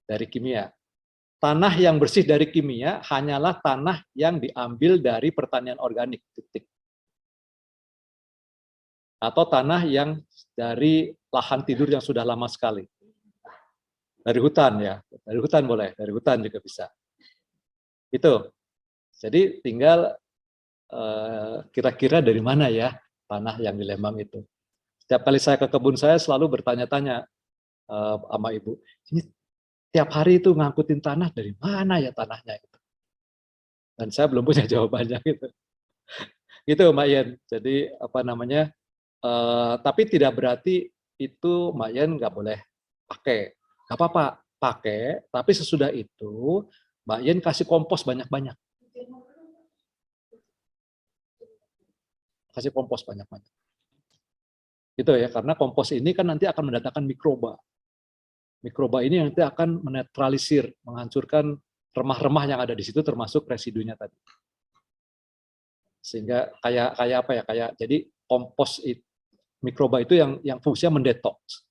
dari kimia? Tanah yang bersih dari kimia hanyalah tanah yang diambil dari pertanian organik, titik. Atau tanah yang dari lahan tidur yang sudah lama sekali. Dari hutan ya, dari hutan boleh, dari hutan juga bisa. Itu. Jadi tinggal kira-kira dari mana ya tanah yang di Lembang itu. Setiap kali saya ke kebun saya selalu bertanya-tanya sama ibu, ini tiap hari itu ngangkutin tanah dari mana ya tanahnya itu. Dan saya belum punya jawabannya gitu. Gitu Mbak Yen. Jadi apa namanya? Tapi tidak berarti itu Mbak Yen nggak boleh pakai. Nggak apa-apa, pakai. Tapi sesudah itu Mbak Yen kasih kompos banyak-banyak. Kasih kompos banyak-banyak. Gitu ya, karena kompos ini kan nanti akan mendatangkan mikroba. Mikroba ini nanti akan menetralisir, menghancurkan remah-remah yang ada di situ termasuk residunya tadi. Sehingga kayak apa ya? Kayak jadi kompos itu, mikroba itu yang fungsinya mendetoks.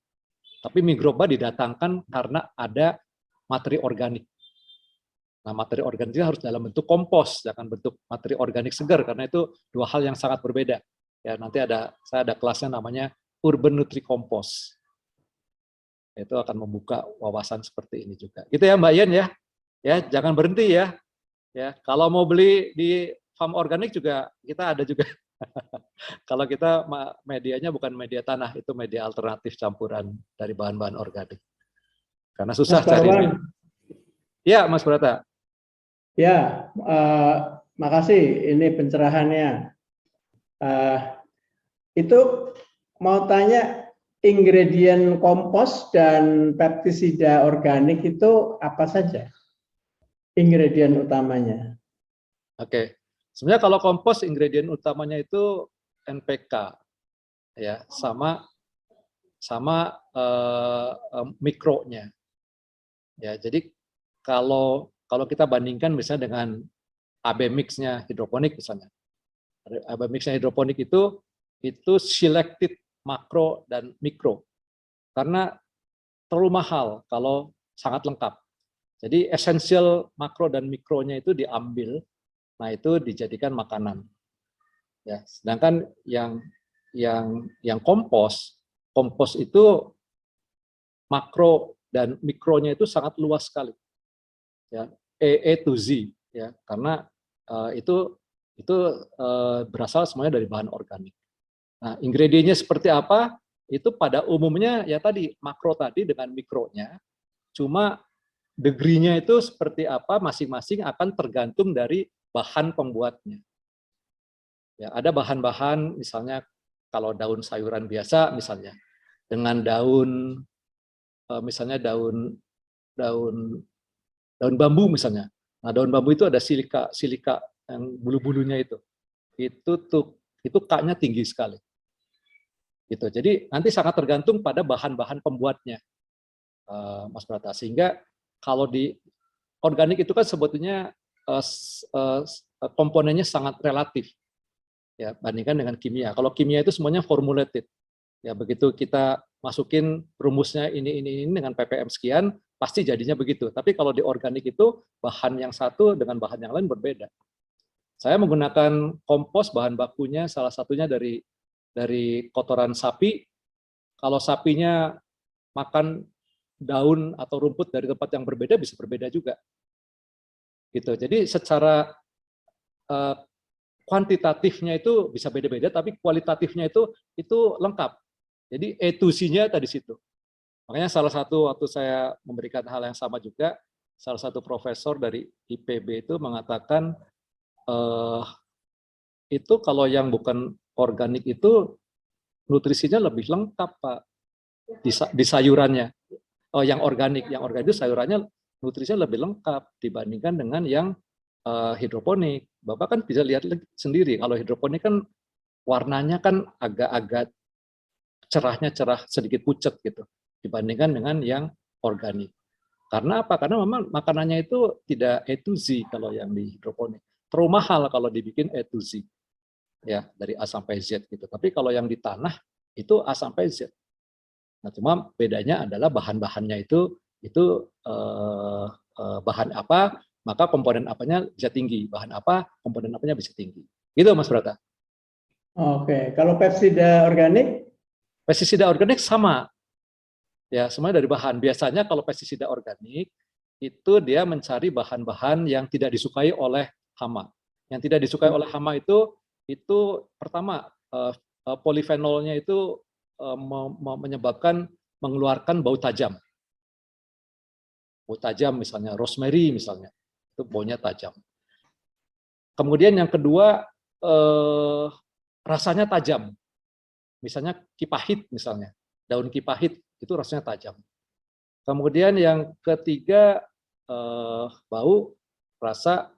Tapi mikroba didatangkan karena ada materi organik. Nah, materi organik itu harus dalam bentuk kompos, jangan bentuk materi organik segar, karena itu dua hal yang sangat berbeda. Ya, nanti saya ada kelasnya namanya Urban Nutri Kompos. Itu akan membuka wawasan seperti ini juga. Gitu ya Mbak Yen ya. Ya, jangan berhenti ya. Ya, kalau mau beli di farm organik juga kita ada juga. Kalau kita medianya bukan media tanah, itu media alternatif campuran dari bahan-bahan organik. Karena susah cari. Ya, Mas Brata. Ya, makasih ini pencerahannya. Itu mau tanya, ingredient kompos dan pestisida organik itu apa saja? Ingredient utamanya. Oke. Sebenarnya kalau kompos ingredient utamanya itu NPK ya, sama mikronya. Ya, jadi kalau kita bandingkan misalnya dengan AB mix-nya hidroponik misalnya. AB mix-nya hidroponik itu selected makro dan mikro. Karena terlalu mahal kalau sangat lengkap. Jadi esensial makro dan mikronya itu diambil, nah itu dijadikan makanan. Ya, sedangkan yang kompos itu makro dan mikronya itu sangat luas sekali. Ya, A to Z ya, karena itu berasal semuanya dari bahan organik. Nah, ingredientnya seperti apa? Itu pada umumnya ya tadi makro tadi dengan mikronya, cuma degree-nya itu seperti apa masing-masing akan tergantung dari bahan pembuatnya. Ya, ada bahan-bahan misalnya kalau daun sayuran biasa misalnya dengan daun misalnya daun bambu misalnya. Nah, daun bambu itu ada silika yang bulu-bulunya itu K-nya tinggi sekali. Gitu. Jadi nanti sangat tergantung pada bahan-bahan pembuatnya, Mas Prata. Sehingga kalau di organik itu kan sebetulnya komponennya sangat relatif, ya bandingkan dengan kimia. Kalau kimia itu semuanya formulated, ya begitu kita masukin rumusnya ini dengan ppm sekian, pasti jadinya begitu. Tapi kalau di organik itu bahan yang satu dengan bahan yang lain berbeda. Saya menggunakan kompos, bahan bakunya salah satunya dari kotoran sapi. Kalau sapinya makan daun atau rumput dari tempat yang berbeda, bisa berbeda juga. Gitu. Jadi secara kuantitatifnya itu bisa beda-beda, tapi kualitatifnya itu lengkap. Jadi A to Z-nya tadi situ. Makanya salah satu waktu saya memberikan hal yang sama juga, salah satu profesor dari IPB itu mengatakan itu kalau yang bukan organik itu nutrisinya lebih lengkap, Pak, di sayurannya. Oh, yang organik itu sayurannya nutrisinya lebih lengkap dibandingkan dengan yang hidroponik. Bapak kan bisa lihat sendiri, kalau hidroponik kan warnanya kan agak-agak cerah sedikit pucat gitu dibandingkan dengan yang organik. Karena apa? Karena memang makanannya itu tidak A to Z kalau yang di hidroponik. Terlalu mahal kalau dibikin A to Z. Ya, dari A sampai Z gitu. Tapi kalau yang di tanah itu A sampai Z. Nah, cuma bedanya adalah bahan-bahannya itu bahan apa, maka komponen apanya bisa tinggi. Bahan apa, komponen apanya bisa tinggi. Gitu, Mas Brata. Oke, kalau pestisida organik? Pestisida organik sama. Ya, semuanya dari bahan. Biasanya kalau pestisida organik itu dia mencari bahan-bahan yang tidak disukai oleh hama. Yang tidak disukai oleh hama itu pertama polifenolnya itu menyebabkan mengeluarkan bau tajam. Bau tajam misalnya rosemary misalnya, itu baunya tajam. Kemudian yang kedua rasanya tajam. Misalnya kipahit misalnya, daun kipahit itu rasanya tajam. Kemudian yang ketiga bau, rasa,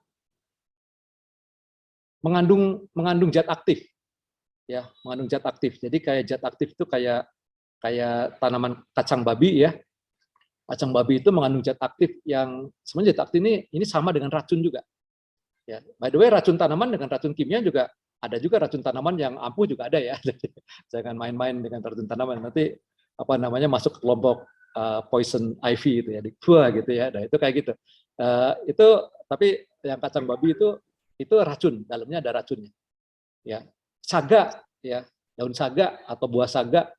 mengandung zat aktif. Ya, mengandung zat aktif. Jadi kayak zat aktif itu kayak tanaman kacang babi ya. Kacang babi itu mengandung zat aktif yang sebenarnya zat aktif ini sama dengan racun juga. Ya, by the way racun tanaman dengan racun kimia juga ada, juga racun tanaman yang ampuh juga ada ya. Jangan main-main dengan racun tanaman, nanti masuk ke kelompok poison ivy itu ya, di gua gitu ya. Nah, itu kayak gitu. Itu tapi yang kacang babi itu racun, dalamnya ada racunnya. Ya. Saga ya, daun saga atau buah saga.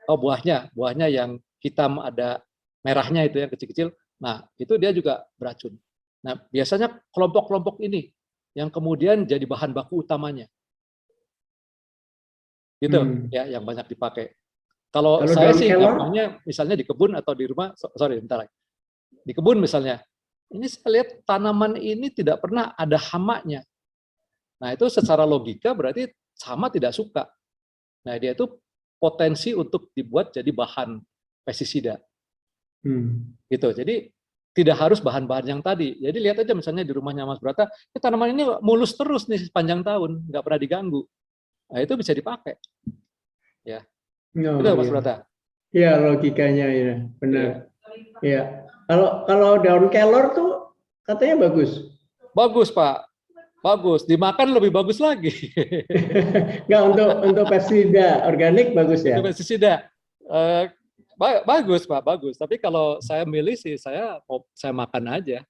Oh, buahnya yang hitam ada merahnya itu yang kecil-kecil. Nah, itu dia juga beracun. Nah, biasanya kelompok-kelompok ini yang kemudian jadi bahan baku utamanya. Gitu ya, yang banyak dipakai. Kalau saya sih gampangnya misalnya di kebun atau di rumah, bentar lagi. Di kebun misalnya, ini saya lihat tanaman ini tidak pernah ada hamanya. Nah, itu secara logika berarti hama tidak suka. Nah, dia itu potensi untuk dibuat jadi bahan pestisida. Gitu. Jadi tidak harus bahan-bahan yang tadi. Jadi lihat aja misalnya di rumahnya Mas Brata, tanaman ini mulus terus nih sepanjang tahun, nggak pernah diganggu. Nah, itu bisa dipakai. Ya. Itu Mas Brata. Iya, logikanya ya, benar. Iya. Kalau daun kelor tuh katanya bagus. Bagus, Pak. Bagus, dimakan lebih bagus lagi. Nggak, untuk pestisida organik bagus ya? Untuk pestisida bagus, Pak, bagus. Tapi kalau saya milih sih saya makan aja.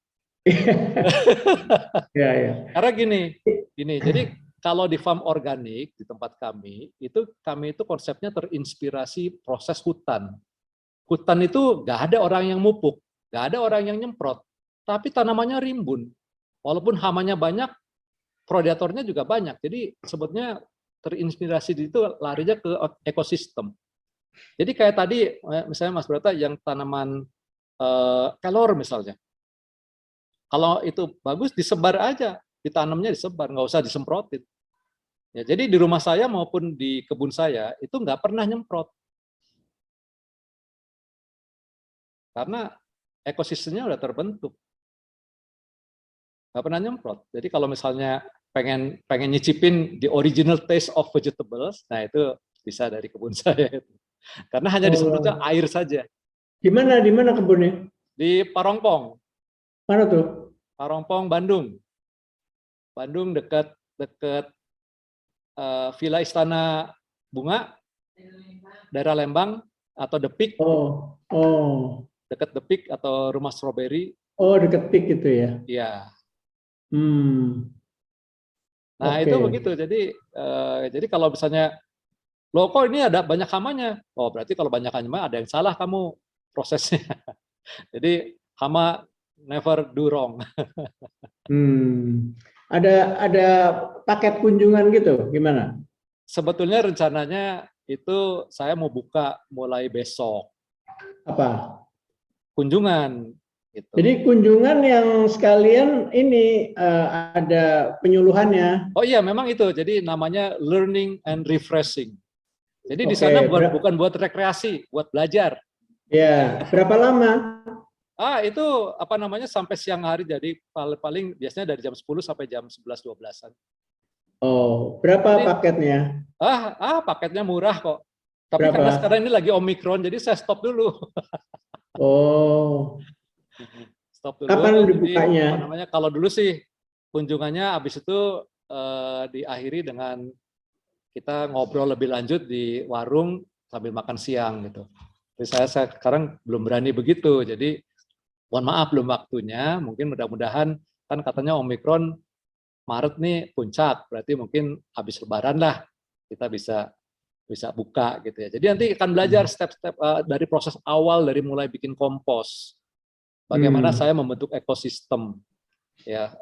Ya. Karena gini, jadi kalau di farm organik di tempat kami itu konsepnya terinspirasi proses hutan. Hutan itu nggak ada orang yang mupuk, nggak ada orang yang nyemprot, tapi tanamannya rimbun. Walaupun hamanya banyak, predatornya juga banyak. Jadi sebetulnya terinspirasi di itu larinya ke ekosistem. Jadi kayak tadi misalnya Mas Brata yang tanaman kelor misalnya. Kalau itu bagus disebar aja, ditanamnya disebar, nggak usah disemprotin. Ya, jadi di rumah saya maupun di kebun saya itu nggak pernah nyemprot. Karena ekosistemnya udah terbentuk. Nggak pernah nyemprot. Jadi kalau misalnya pengen nyicipin the original taste of vegetables, nah itu bisa dari kebun saya itu. Karena hanya disemprotnya air saja. Di mana kebunnya? Di Parongpong. Mana tuh? Parongpong, Bandung. Bandung dekat Villa Istana Bunga, daerah Lembang atau The Peak. Dekat The Peak atau rumah strawberry. Oh, dekat Peak itu ya? Iya. Nah, itu begitu. Jadi kalau misalnya, loh kok ini ada banyak hamanya? Oh, berarti kalau banyak hama ada yang salah kamu prosesnya. Jadi hama never do wrong. Ada paket kunjungan gitu, gimana? Sebetulnya rencananya itu saya mau buka mulai besok. Apa? Kunjungan. Gitu. Jadi kunjungan yang sekalian ini ada penyuluhannya. Oh iya, memang itu. Jadi namanya learning and refreshing. Jadi di sana bukan buat rekreasi, buat belajar. Ya, berapa lama? Itu apa namanya sampai siang hari. Jadi paling biasanya dari jam 10 sampai jam 11-12-an. Oh, berapa paketnya? Paketnya murah kok. Tapi berapa? karena sekarang ini lagi Omikron, jadi saya stop dulu. Oh. Stop dulu. Kapan dibukanya? Apa namanya? Kalau dulu sih kunjungannya habis itu diakhiri dengan kita ngobrol lebih lanjut di warung sambil makan siang gitu. Jadi saya sekarang belum berani begitu. Jadi mohon maaf belum waktunya. Mungkin mudah-mudahan kan katanya Omikron Maret nih puncak, berarti mungkin habis Lebaran lah kita bisa buka gitu ya. Jadi nanti akan belajar step-step dari proses awal, dari mulai bikin kompos, bagaimana saya membentuk ekosistem, ya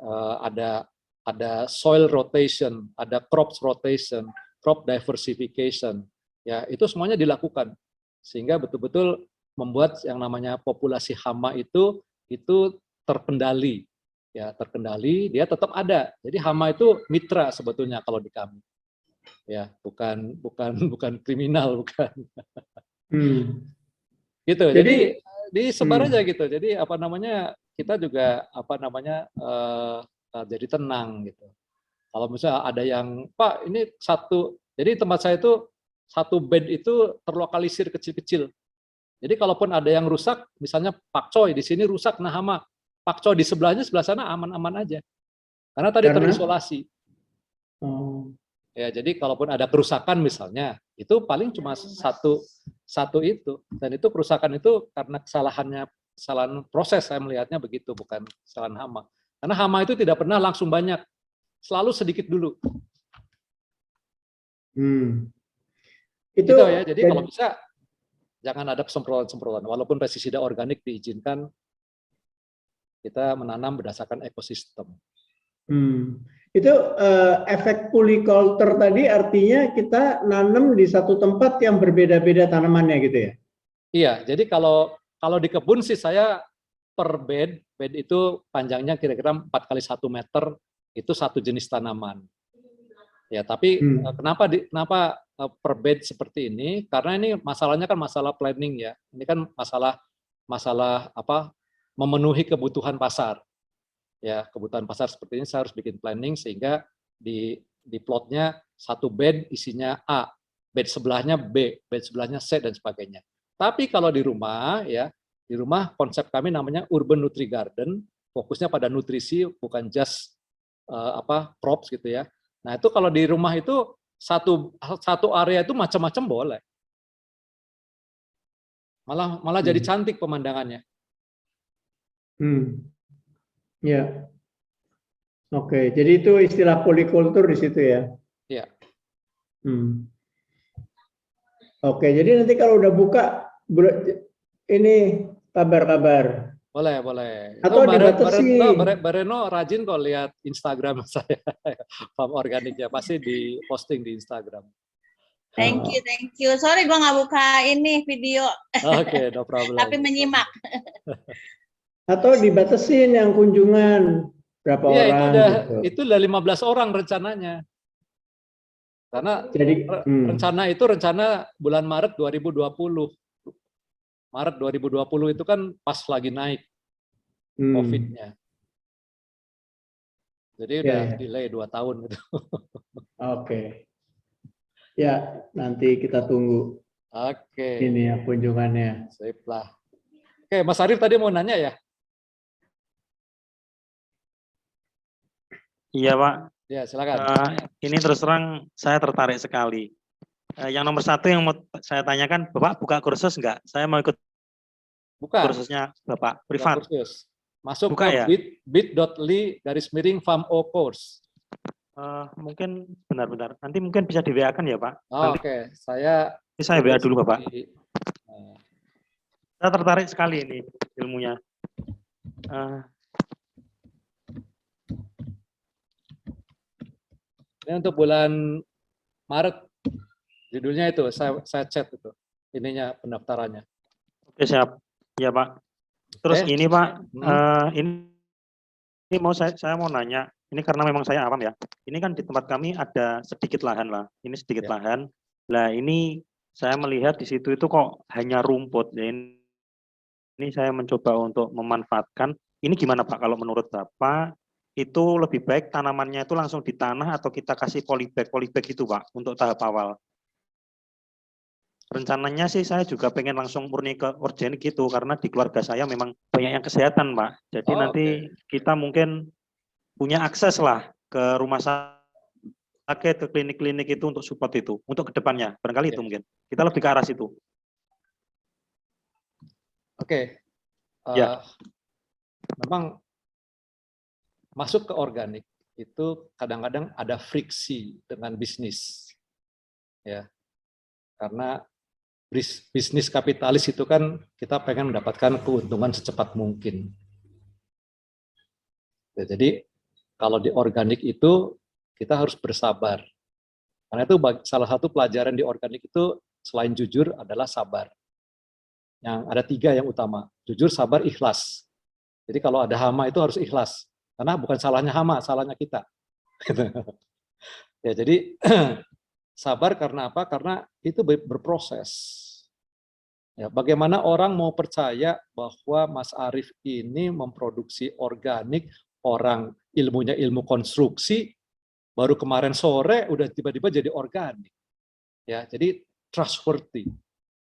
ada soil rotation, ada crops rotation, crop diversification, ya itu semuanya dilakukan sehingga betul-betul membuat yang namanya populasi hama itu terkendali. Ya terkendali, dia tetap ada. Jadi hama itu mitra sebetulnya kalau di kami, ya bukan kriminal, bukan. Gitu. Jadi disebar aja gitu. Jadi apa namanya kita juga apa namanya jadi tenang gitu. Kalau misalnya ada yang Pak ini jadi tempat saya itu satu bed itu terlokalisir kecil-kecil. Jadi kalaupun ada yang rusak, misalnya pakcoy di sini rusak, nah hama pakcoy di sebelah sana aman-aman aja. Karena tadi terisolasi. Ya, jadi kalaupun ada kerusakan misalnya, itu paling cuma satu itu. Dan itu kerusakan itu karena kesalahan proses, saya melihatnya begitu, bukan kesalahan hama. Karena hama itu tidak pernah langsung banyak, selalu sedikit dulu. Itu ya, jadi kalau bisa jangan ada semprotan-semprotan. Walaupun pestisida organik diizinkan, kita menanam berdasarkan ekosistem. Itu efek polyculture tadi artinya kita nanam di satu tempat yang berbeda-beda tanamannya gitu ya? Iya, jadi kalau di kebun sih saya per bed itu panjangnya kira-kira 4 kali 1 meter, itu satu jenis tanaman. Ya, tapi kenapa per bed seperti ini? Karena ini masalahnya kan masalah planning ya. Ini kan masalah apa? Memenuhi kebutuhan pasar. Ya, kebutuhan pasar seperti ini saya harus bikin planning sehingga di plotnya satu bed isinya A, bed sebelahnya B, bed sebelahnya C dan sebagainya. Tapi kalau di rumah ya, di rumah konsep kami namanya urban nutri garden, fokusnya pada nutrisi bukan just crops gitu ya. Nah, itu kalau di rumah itu satu area itu macam-macam boleh. Malah jadi cantik pemandangannya. Ya, oke. Jadi itu istilah polikultur di situ ya? Iya. Oke, jadi nanti kalau udah buka, ini kabar-kabar. Boleh. Atau dibatasi. Mbak Reno rajin kok lihat Instagram saya, farm organiknya pasti di posting di Instagram. Thank you. Sorry gue nggak buka ini video. Oke, no problem. Tapi menyimak. Atau dibatasin yang kunjungan berapa orang? Itu udah 15 orang rencananya. Karena rencana bulan Maret 2020. Maret 2020 itu kan pas lagi naik COVID-nya. Jadi udah delay 2 tahun gitu. Oke. Ya, nanti kita tunggu. Oke. Ini ya kunjungannya. Sip lah. Oke, Mas Arief tadi mau nanya ya? Iya, Pak. Ya, silakan. Ini terus terang saya tertarik sekali. Yang nomor 1 yang mau saya tanyakan, Bapak buka kursus enggak? Saya mau ikut kursusnya Bapak, privat. Kursus. Masuk buka ke ya? bit.ly/farmo course. Mungkin benar-benar. Nanti mungkin bisa di WA-kan ya Pak? Oke. Saya WA dulu Bapak. uh, Saya tertarik sekali ini ilmunya. Ini untuk bulan Maret, judulnya itu, saya chat itu, ininya pendaftarannya. Oke, siap. Ya Pak. Terus ini Pak, ini mau saya mau nanya, ini karena memang saya awam ya. Ini kan di tempat kami ada sedikit lahan lah. Ini sedikit lahan. Nah ini saya melihat di situ itu kok hanya rumput. Ya, ini saya mencoba untuk memanfaatkan. Ini gimana Pak kalau menurut Bapak itu lebih baik tanamannya itu langsung di tanah atau kita kasih polybag itu Pak untuk tahap awal? Rencananya sih saya juga pengen langsung murni ke organik gitu karena di keluarga saya memang banyak yang kesehatan Pak. Jadi nanti kita mungkin punya akses lah ke rumah sakit, ke klinik-klinik itu untuk support itu, untuk kedepannya. Barangkali itu mungkin. Kita lebih ke arah situ. Oke. Ya. Memang masuk ke organik itu kadang-kadang ada friksi dengan bisnis. Ya. Karena bisnis kapitalis itu kan kita pengen mendapatkan keuntungan secepat mungkin. Ya, jadi kalau di organik itu kita harus bersabar. Karena itu salah satu pelajaran di organik itu selain jujur adalah sabar. Yang ada 3 yang utama, jujur, sabar, ikhlas. Jadi kalau ada hama itu harus ikhlas. Karena bukan salahnya hama, salahnya kita. Ya, jadi sabar karena apa? Karena itu berproses. Ya, bagaimana orang mau percaya bahwa Mas Arief ini memproduksi organik, orang ilmunya ilmu konstruksi, baru kemarin sore udah tiba-tiba jadi organik. Ya, jadi trustworthy.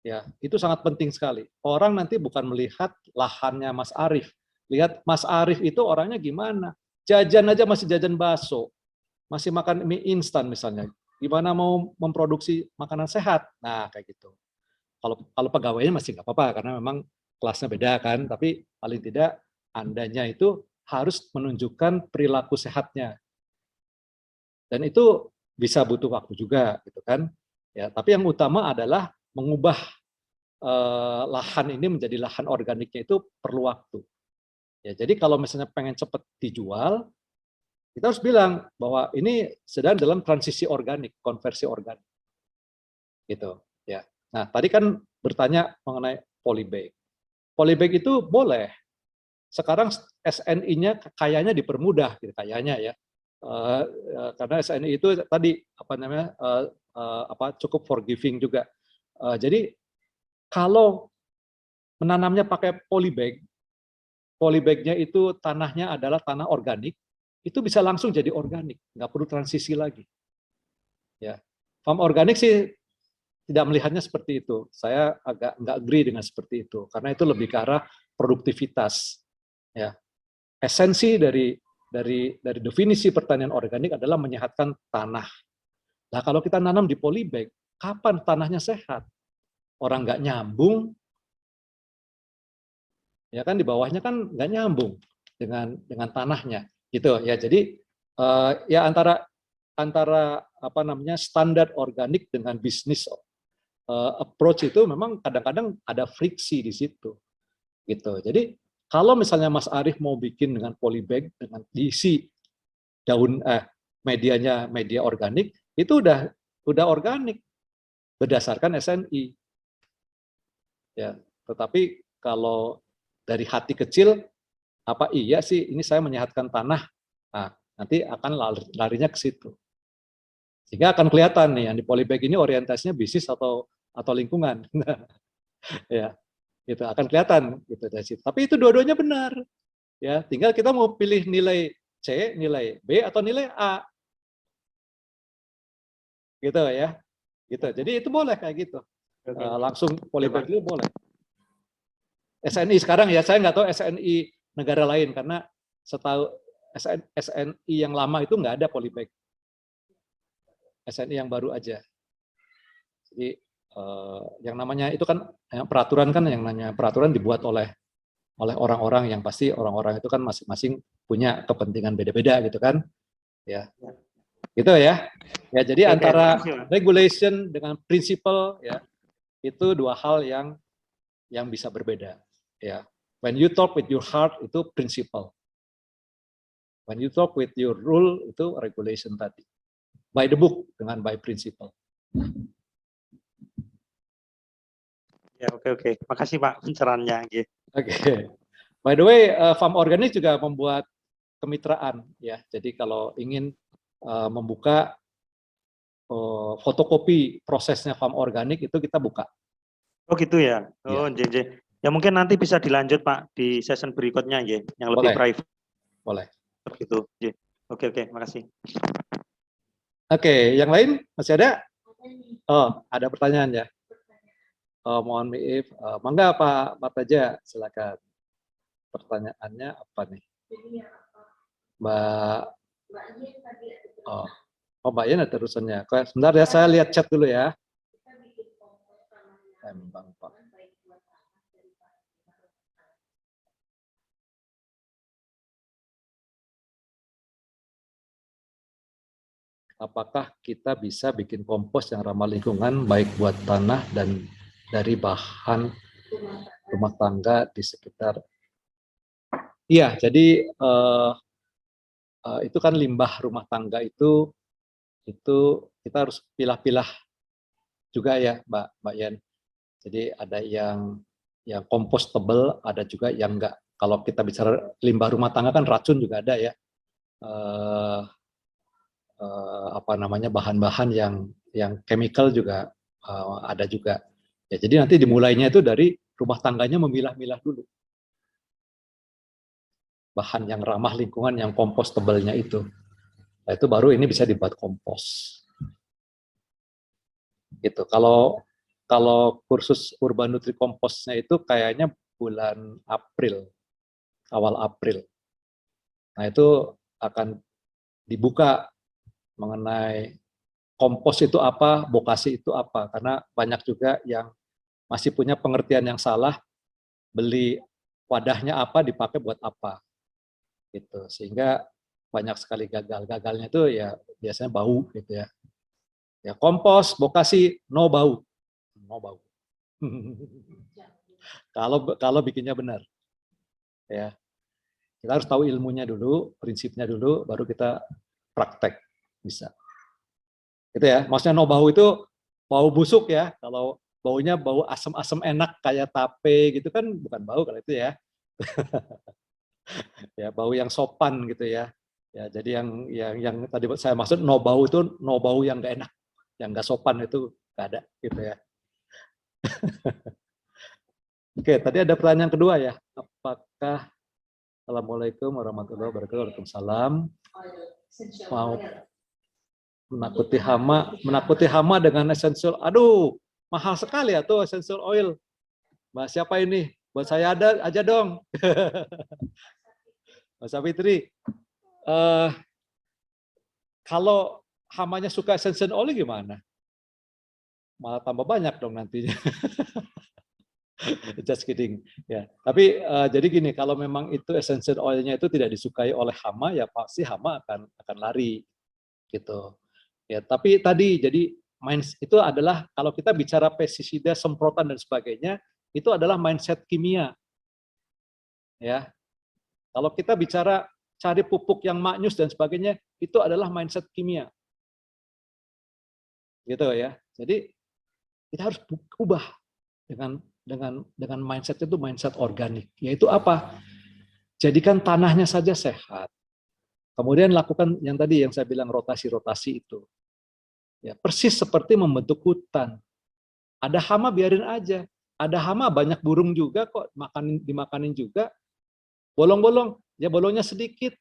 Ya, itu sangat penting sekali. Orang nanti bukan melihat lahannya Mas Arief, lihat Mas Arief itu orangnya gimana. Jajan aja masih jajan bakso, masih makan mie instan misalnya. Gimana mau memproduksi makanan sehat? Nah, kayak gitu. Kalau pegawainya masih nggak apa-apa karena memang kelasnya beda kan, tapi paling tidak Andanya itu harus menunjukkan perilaku sehatnya. Dan itu bisa butuh waktu juga gitu kan. Ya, tapi yang utama adalah mengubah lahan ini menjadi lahan organiknya itu perlu waktu. Ya, jadi kalau misalnya pengen cepat dijual, kita harus bilang bahwa ini sedang dalam transisi organik, konversi organik. Gitu, ya. Nah, tadi kan bertanya mengenai polybag. Polybag itu boleh. Sekarang SNI-nya kayaknya dipermudah, gitu, kayaknya ya. Karena SNI itu tadi apa namanya cukup forgiving juga. Jadi kalau menanamnya pakai polybag, polybagnya itu tanahnya adalah tanah organik, itu bisa langsung jadi organik, nggak perlu transisi lagi. Ya, farm organik sih tidak melihatnya seperti itu. Saya agak nggak agree dengan seperti itu, karena itu lebih ke arah produktivitas. Ya, esensi dari definisi pertanian organik adalah menyehatkan tanah. Nah, kalau kita nanam di polybag, kapan tanahnya sehat? Orang nggak nyambung, ya kan di bawahnya kan nggak nyambung dengan tanahnya, gitu ya. Jadi ya antara apa namanya standar organik dengan bisnis approach itu memang kadang-kadang ada friksi di situ, gitu. Jadi kalau misalnya Mas Arief mau bikin dengan polybag dengan diisi daun medianya media organik, itu udah organik berdasarkan SNI. Ya, tetapi kalau dari hati kecil, apa iya sih ini saya menyehatkan tanah? Nah, nanti akan larinya ke situ. Sehingga akan kelihatan nih yang di polybag ini orientasinya bisnis atau lingkungan. Ya, gitu akan kelihatan gitu dari situ. Tapi itu dua-duanya benar. Ya, tinggal kita mau pilih nilai C, nilai B atau nilai A. Gitu ya. Gitu. Jadi itu boleh kayak gitu. Langsung polybag itu boleh. SNI sekarang ya, saya nggak tahu SNI negara lain karena setahu SNI yang lama itu nggak ada polybag. SNI yang baru aja. Jadi yang namanya itu kan peraturan kan yang namanya peraturan dibuat oleh orang-orang yang pasti orang-orang itu kan masing-masing punya kepentingan beda-beda gitu kan. Ya. Gitu ya. Ya, jadi Oke, antara makasih, Pak. regulation dengan principle ya, itu dua hal yang bisa berbeda. Ya. When you talk with your heart itu principle. When you talk with your rule itu regulation tadi. By the book dengan by principle. Ya, oke. Makasih Pak pencerahannya. Oke. Oke. By the way, farm organik juga membuat kemitraan ya. Jadi kalau ingin membuka fotokopi prosesnya farm organik itu kita buka. Oh gitu ya. Oh, Ya. JJ. Ya mungkin nanti bisa dilanjut Pak di session berikutnya ya, yang lebih Boleh. private Boleh. gitu. Oke, makasih. Oke, yang lain masih ada? Oh, ada pertanyaan ya. Oh, mohon maaf. Mangga Pak Martaja, silakan. Pertanyaannya apa nih? Mbak Mbak Yen ada terusannya. Sebentar ya, saya lihat chat dulu ya. Pak. Apakah kita bisa bikin kompos yang ramah lingkungan baik buat tanah dan dari bahan rumah tangga di sekitar? Iya, jadi itu kan limbah rumah tangga itu kita harus pilah-pilah juga ya, Mbak Yen. Jadi ada yang compostable, ada juga yang enggak. Kalau kita bicara limbah rumah tangga kan racun juga ada ya. Bahan-bahan yang chemical juga ada juga. Ya, jadi nanti dimulainya itu dari rumah tangganya memilah-milah dulu. Bahan yang ramah lingkungan, yang compostable-nya itu. Nah, itu baru ini bisa dibuat kompos. Gitu. Kalau kursus Urban Nutri Komposnya itu kayaknya bulan April, awal April. Nah, itu akan dibuka mengenai kompos itu apa, bokasi itu apa, karena banyak juga yang masih punya pengertian yang salah, beli wadahnya apa, dipakai buat apa, gitu. Sehingga banyak sekali gagalnya itu ya biasanya bau gitu ya. Ya kompos, bokasi, no bau. Kalau bikinnya benar, ya kita harus tahu ilmunya dulu, prinsipnya dulu, baru kita praktek bisa. Gitu ya. Maksudnya no bau itu bau busuk ya. Kalau baunya bau asam-asam enak kayak tape gitu kan bukan bau kalau itu ya. Ya bau yang sopan gitu ya. Ya jadi yang tadi saya maksud no bau itu no bau yang nggak enak, yang nggak sopan itu nggak ada gitu ya. Oke, tadi ada pertanyaan kedua ya. Apakah Assalamualaikum warahmatullahi wabarakatuh. Waalaikumsalam. Mau menakuti hama dengan essential. Aduh, mahal sekali ya tuh essential oil. Mbak siapa ini? Buat saya ada aja dong. Mbak Savitri. Kalau hamanya suka essential oil gimana? Malah tambah banyak dong nantinya. Just kidding. Ya, tapi jadi gini, kalau memang itu essential oilnya itu tidak disukai oleh hama, ya pasti hama akan lari, gitu. Ya, tapi tadi jadi itu adalah kalau kita bicara pestisida, semprotan dan sebagainya, itu adalah mindset kimia. Ya, kalau kita bicara cari pupuk yang maknyus dan sebagainya, itu adalah mindset kimia. Gitu ya. Jadi kita harus ubah dengan mindset itu mindset organik. Yaitu apa? Jadikan tanahnya saja sehat. Kemudian lakukan yang tadi yang saya bilang rotasi-rotasi itu. Ya, persis seperti membentuk hutan. Ada hama biarin aja. Ada hama banyak burung juga kok dimakanin juga. Bolong-bolong, ya bolongnya sedikit.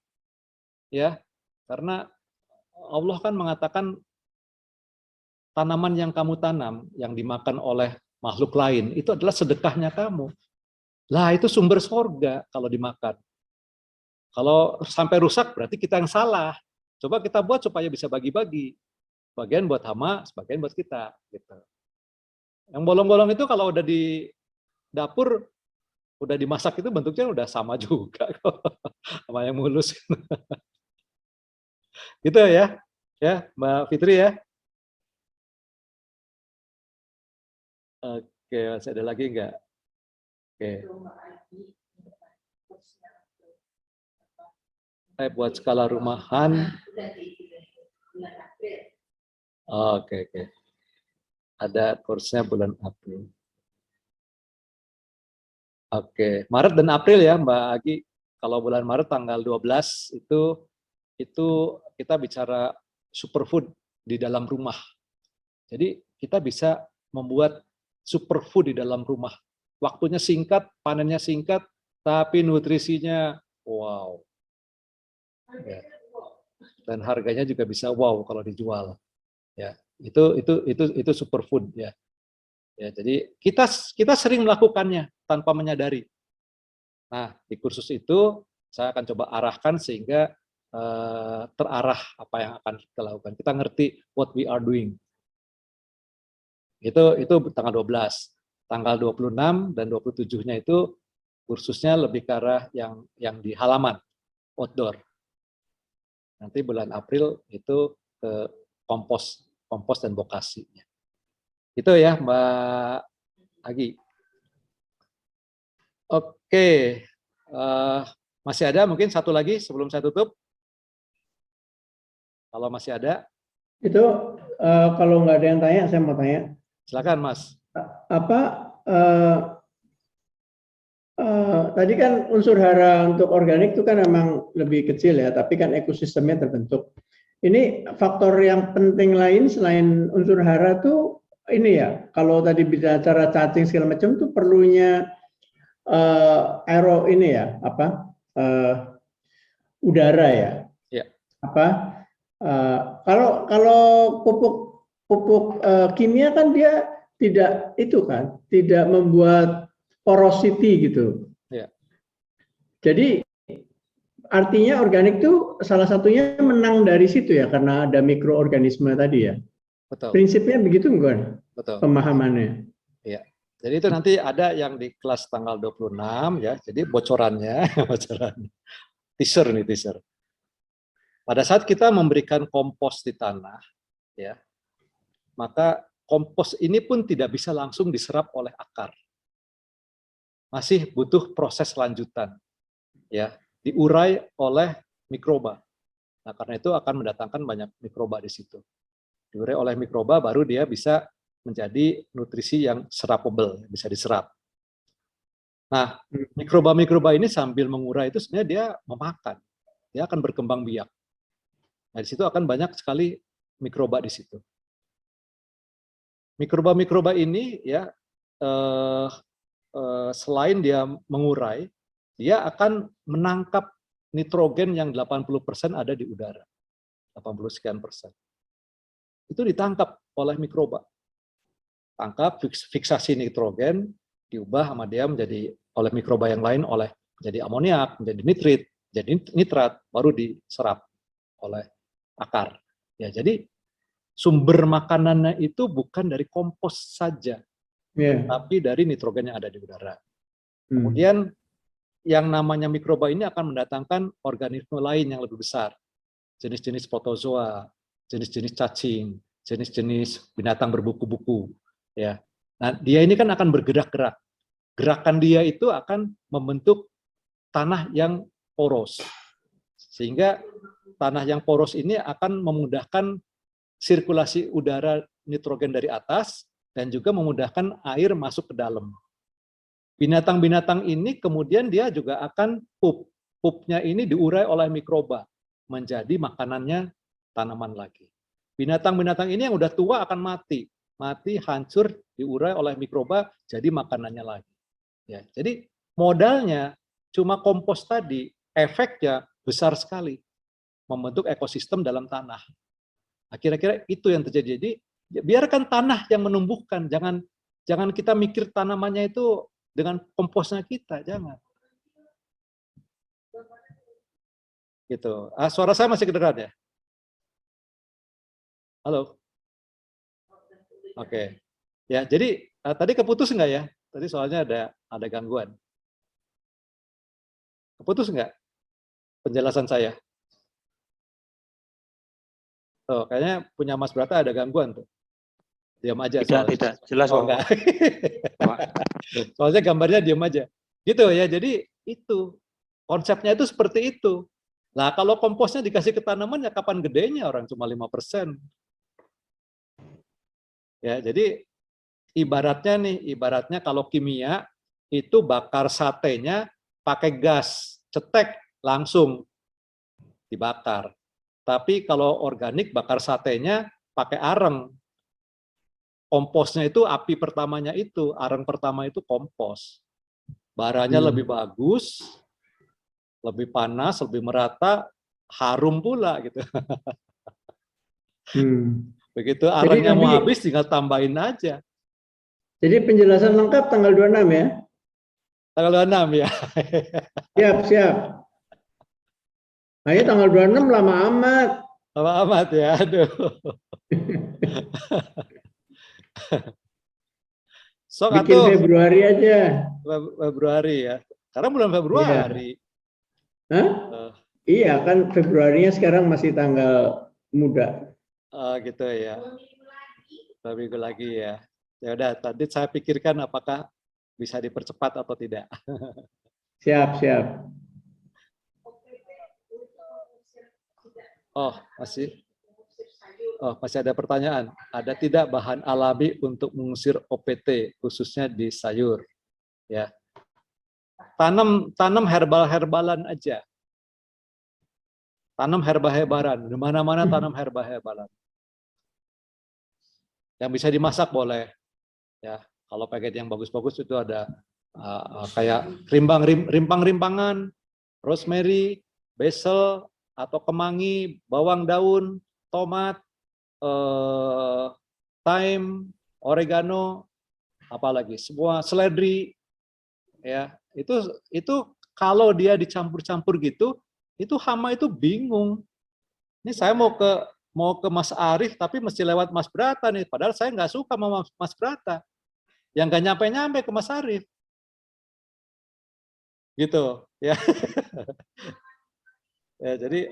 Ya. Karena Allah kan mengatakan tanaman yang kamu tanam yang dimakan oleh makhluk lain itu adalah sedekahnya kamu. Lah itu sumber sorga kalau dimakan. Kalau sampai rusak berarti kita yang salah. Coba kita buat supaya bisa bagi-bagi. Sebagian buat hama, sebagian buat kita. Gitu. Yang bolong-bolong itu kalau udah di dapur, udah dimasak itu bentuknya udah sama juga kok. Sama yang mulus. Gitu ya. Ya, Mbak Fitri ya. Oke, masih ada lagi enggak? Oke. Buat skala rumahan. Oke, oke. Ada kursnya bulan April. Oke, Maret dan April ya Mbak Agi. Kalau bulan Maret tanggal 12 itu kita bicara superfood di dalam rumah. Jadi kita bisa membuat superfood di dalam rumah. Waktunya singkat, panennya singkat, tapi nutrisinya wow. Ya. Dan harganya juga bisa wow kalau dijual. Ya, itu superfood ya. Ya, jadi kita sering melakukannya tanpa menyadari. Nah, di kursus itu saya akan coba arahkan sehingga terarah apa yang akan kita lakukan. Kita ngerti what we are doing. Itu tanggal 12. Tanggal 26 dan 27-nya itu kursusnya lebih ke arah yang di halaman, outdoor. Nanti bulan April itu ke kompos dan vokasinya. Itu ya Mbak Agi. Oke, masih ada mungkin satu lagi sebelum saya tutup? Kalau masih ada. Itu kalau nggak ada yang tanya, saya mau tanya. Silakan Mas. Tadi kan unsur hara untuk organik itu kan memang lebih kecil ya, tapi kan ekosistemnya terbentuk. Ini faktor yang penting lain selain unsur hara tuh ini ya, kalau tadi bicara cacing segala macam tuh perlunya ini ya, udara ya. Ya. Kalau pupuk kimia kan dia tidak membuat porosity gitu. Ya. Jadi artinya organik itu salah satunya menang dari situ ya, karena ada mikroorganisme tadi ya. Betul. Prinsipnya begitu bukan? Betul. Pemahamannya. Iya. Jadi itu nanti ada yang di kelas tanggal 26 ya. Jadi bocorannya, teaser. Pada saat kita memberikan kompos di tanah, ya, maka kompos ini pun tidak bisa langsung diserap oleh akar. Masih butuh proses lanjutan, ya, diurai oleh mikroba. Nah, karena itu akan mendatangkan banyak mikroba di situ. Diurai oleh mikroba, baru dia bisa menjadi nutrisi yang serapable, bisa diserap. Nah, mikroba-mikroba ini sambil mengurai itu sebenarnya dia memakan, dia akan berkembang biak. Nah, di situ akan banyak sekali mikroba di situ. Mikroba-mikroba ini ya selain dia mengurai, dia akan menangkap nitrogen yang 80% ada di udara. 80 sekian persen. Itu ditangkap oleh mikroba. Tangkap, fiksasi nitrogen, diubah sama dia menjadi oleh mikroba yang lain menjadi amoniak, menjadi nitrit, jadi nitrat, baru diserap oleh akar. Ya, jadi sumber makanannya itu bukan dari kompos saja, tapi dari nitrogen yang ada di udara. Kemudian yang namanya mikroba ini akan mendatangkan organisme lain yang lebih besar, jenis-jenis protozoa, jenis-jenis cacing, jenis-jenis binatang berbuku-buku. Ya, nah dia ini kan akan bergerak-gerak. Gerakan dia itu akan membentuk tanah yang poros, sehingga tanah yang poros ini akan memudahkan sirkulasi udara nitrogen dari atas dan juga memudahkan air masuk ke dalam. Binatang-binatang ini kemudian dia juga akan pupnya ini diurai oleh mikroba menjadi makanannya tanaman lagi. Binatang-binatang ini yang udah tua akan mati, hancur, diurai oleh mikroba jadi makanannya lagi. Ya, jadi modalnya cuma kompos tadi, efeknya besar sekali. Membentuk ekosistem dalam tanah. Nah, kira-kira itu yang terjadi. Jadi biarkan tanah yang menumbuhkan, jangan kita mikir tanamannya itu dengan komposnya kita, jangan. Gitu. Suara saya masih kedengaran ya? Halo. Oke. Ya, jadi tadi keputus nggak ya? Tadi soalnya ada gangguan. Keputus nggak penjelasan saya? Tuh, kayaknya punya Mas Brata ada gangguan tuh. Diam aja. Tidak. Jelas kok. Enggak. Soalnya gambarnya diam aja. Gitu ya, jadi itu. Konsepnya itu seperti itu. Nah, kalau komposnya dikasih ke tanaman, ya kapan gedenya orang cuma 5%. Ya, jadi ibaratnya kalau kimia, itu bakar satenya pakai gas, cetek, langsung dibakar. Tapi kalau organik, bakar satenya pakai areng. Komposnya itu api pertamanya itu, areng pertama itu kompos. Baranya lebih bagus, lebih panas, lebih merata, harum pula gitu. Begitu arengnya mau habis, tinggal tambahin aja. Jadi penjelasan lengkap tanggal 26 ya? Tanggal 26 ya. Siap. Nah, ini tanggal 26 lama amat. Lama amat ya, aduh. Bikin Februari aja. Februari ya. Karena bulan Februari. Hah? Iya kan Februarinya sekarang masih tanggal muda. Gitu ya. 2 minggu lagi ya. Ya udah, tadi saya pikirkan apakah bisa dipercepat atau tidak. Siap. Masih ada pertanyaan. Ada tidak bahan alami untuk mengusir OPT khususnya di sayur? Ya. Tanam herbal-herbalan aja. Tanam herbal-herbalan, di mana-mana tanam herbal-herbalan. Yang bisa dimasak boleh. Ya, kalau paket yang bagus-bagus itu ada kayak rimpang-rimpangan, rosemary, basil atau kemangi, bawang daun, tomat, thyme, oregano, apalagi semua seledri, ya itu kalau dia dicampur-campur gitu, itu hama itu bingung. Ini saya mau ke Mas Arief tapi mesti lewat Mas Brata nih, padahal saya nggak suka sama Mas Brata, yang nggak nyampe ke Mas Arief, gitu ya. Ya, jadi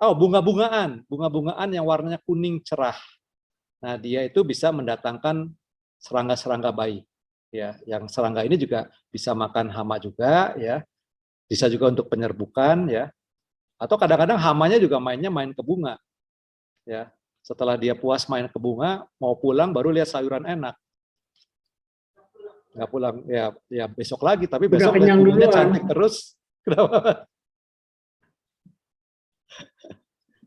bunga-bungaan yang warnanya kuning cerah. Nah, dia itu bisa mendatangkan serangga-serangga baik. Ya, yang serangga ini juga bisa makan hama juga, ya. Bisa juga untuk penyerbukan, ya. Atau kadang-kadang hamanya juga main ke bunga. Ya, setelah dia puas main ke bunga, mau pulang baru lihat sayuran enak. Nggak pulang, ya besok lagi, tapi besok lihat bunganya cantik terus. Kenapa?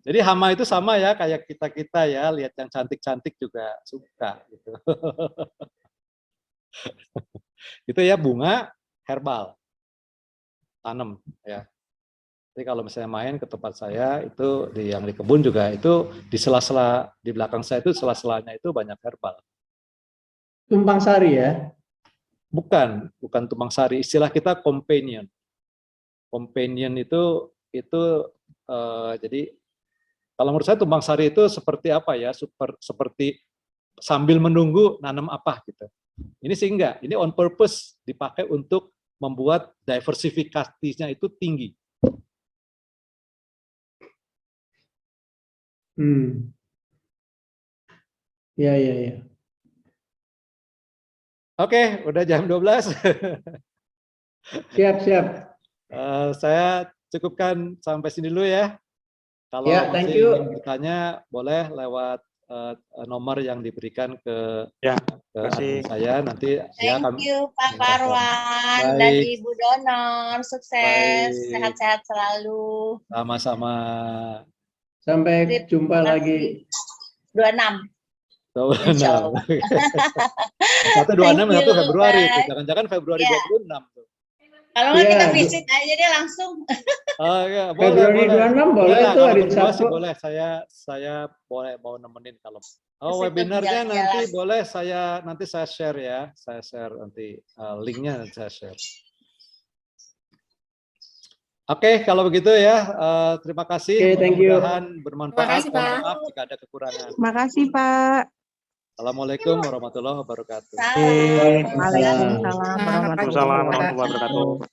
Jadi hama itu sama ya, kayak kita ya, lihat yang cantik-cantik juga suka gitu. Itu ya bunga herbal, tanam ya. Jadi kalau misalnya main ke tempat saya itu yang di kebun juga itu di sela-sela di belakang saya itu sela-selanya itu banyak herbal. Tumpang sari ya? Bukan tumpang sari. Istilah kita companion. Companion itu jadi kalau menurut saya tumpang sari itu seperti apa ya? Seperti sambil menunggu nanam apa gitu. Ini sih enggak. Ini on purpose dipakai untuk membuat diversifikasinya itu tinggi. Ya. Oke, udah jam 12. Siap. Saya cukupkan sampai sini dulu ya. Kalau masih ingin bertanya, boleh lewat nomor yang diberikan ke admin saya. Nanti Thank you Pak Parwan dan Ibu Donor. Sukses, sehat-sehat selalu. Sama-sama. Sampai jumpa lagi. 26. 26. Satu 26 satu Februari. Jangan-jangan Februari 26 tuh. Kalau nggak kita visit aja deh langsung. Ya, Februari 26 boleh itu hari Sabtu. Boleh, saya boleh mau nemenin kalau. Webinarnya nanti boleh nanti saya share ya. Saya share nanti linknya saya share. Oke, kalau begitu ya, terima kasih. Mudah-mudahan bermanfaat. Maaf jika ada kekurangan. Terima kasih Pak. Assalamualaikum warahmatullahi wabarakatuh. Waalaikumsalam warahmatullahi wabarakatuh.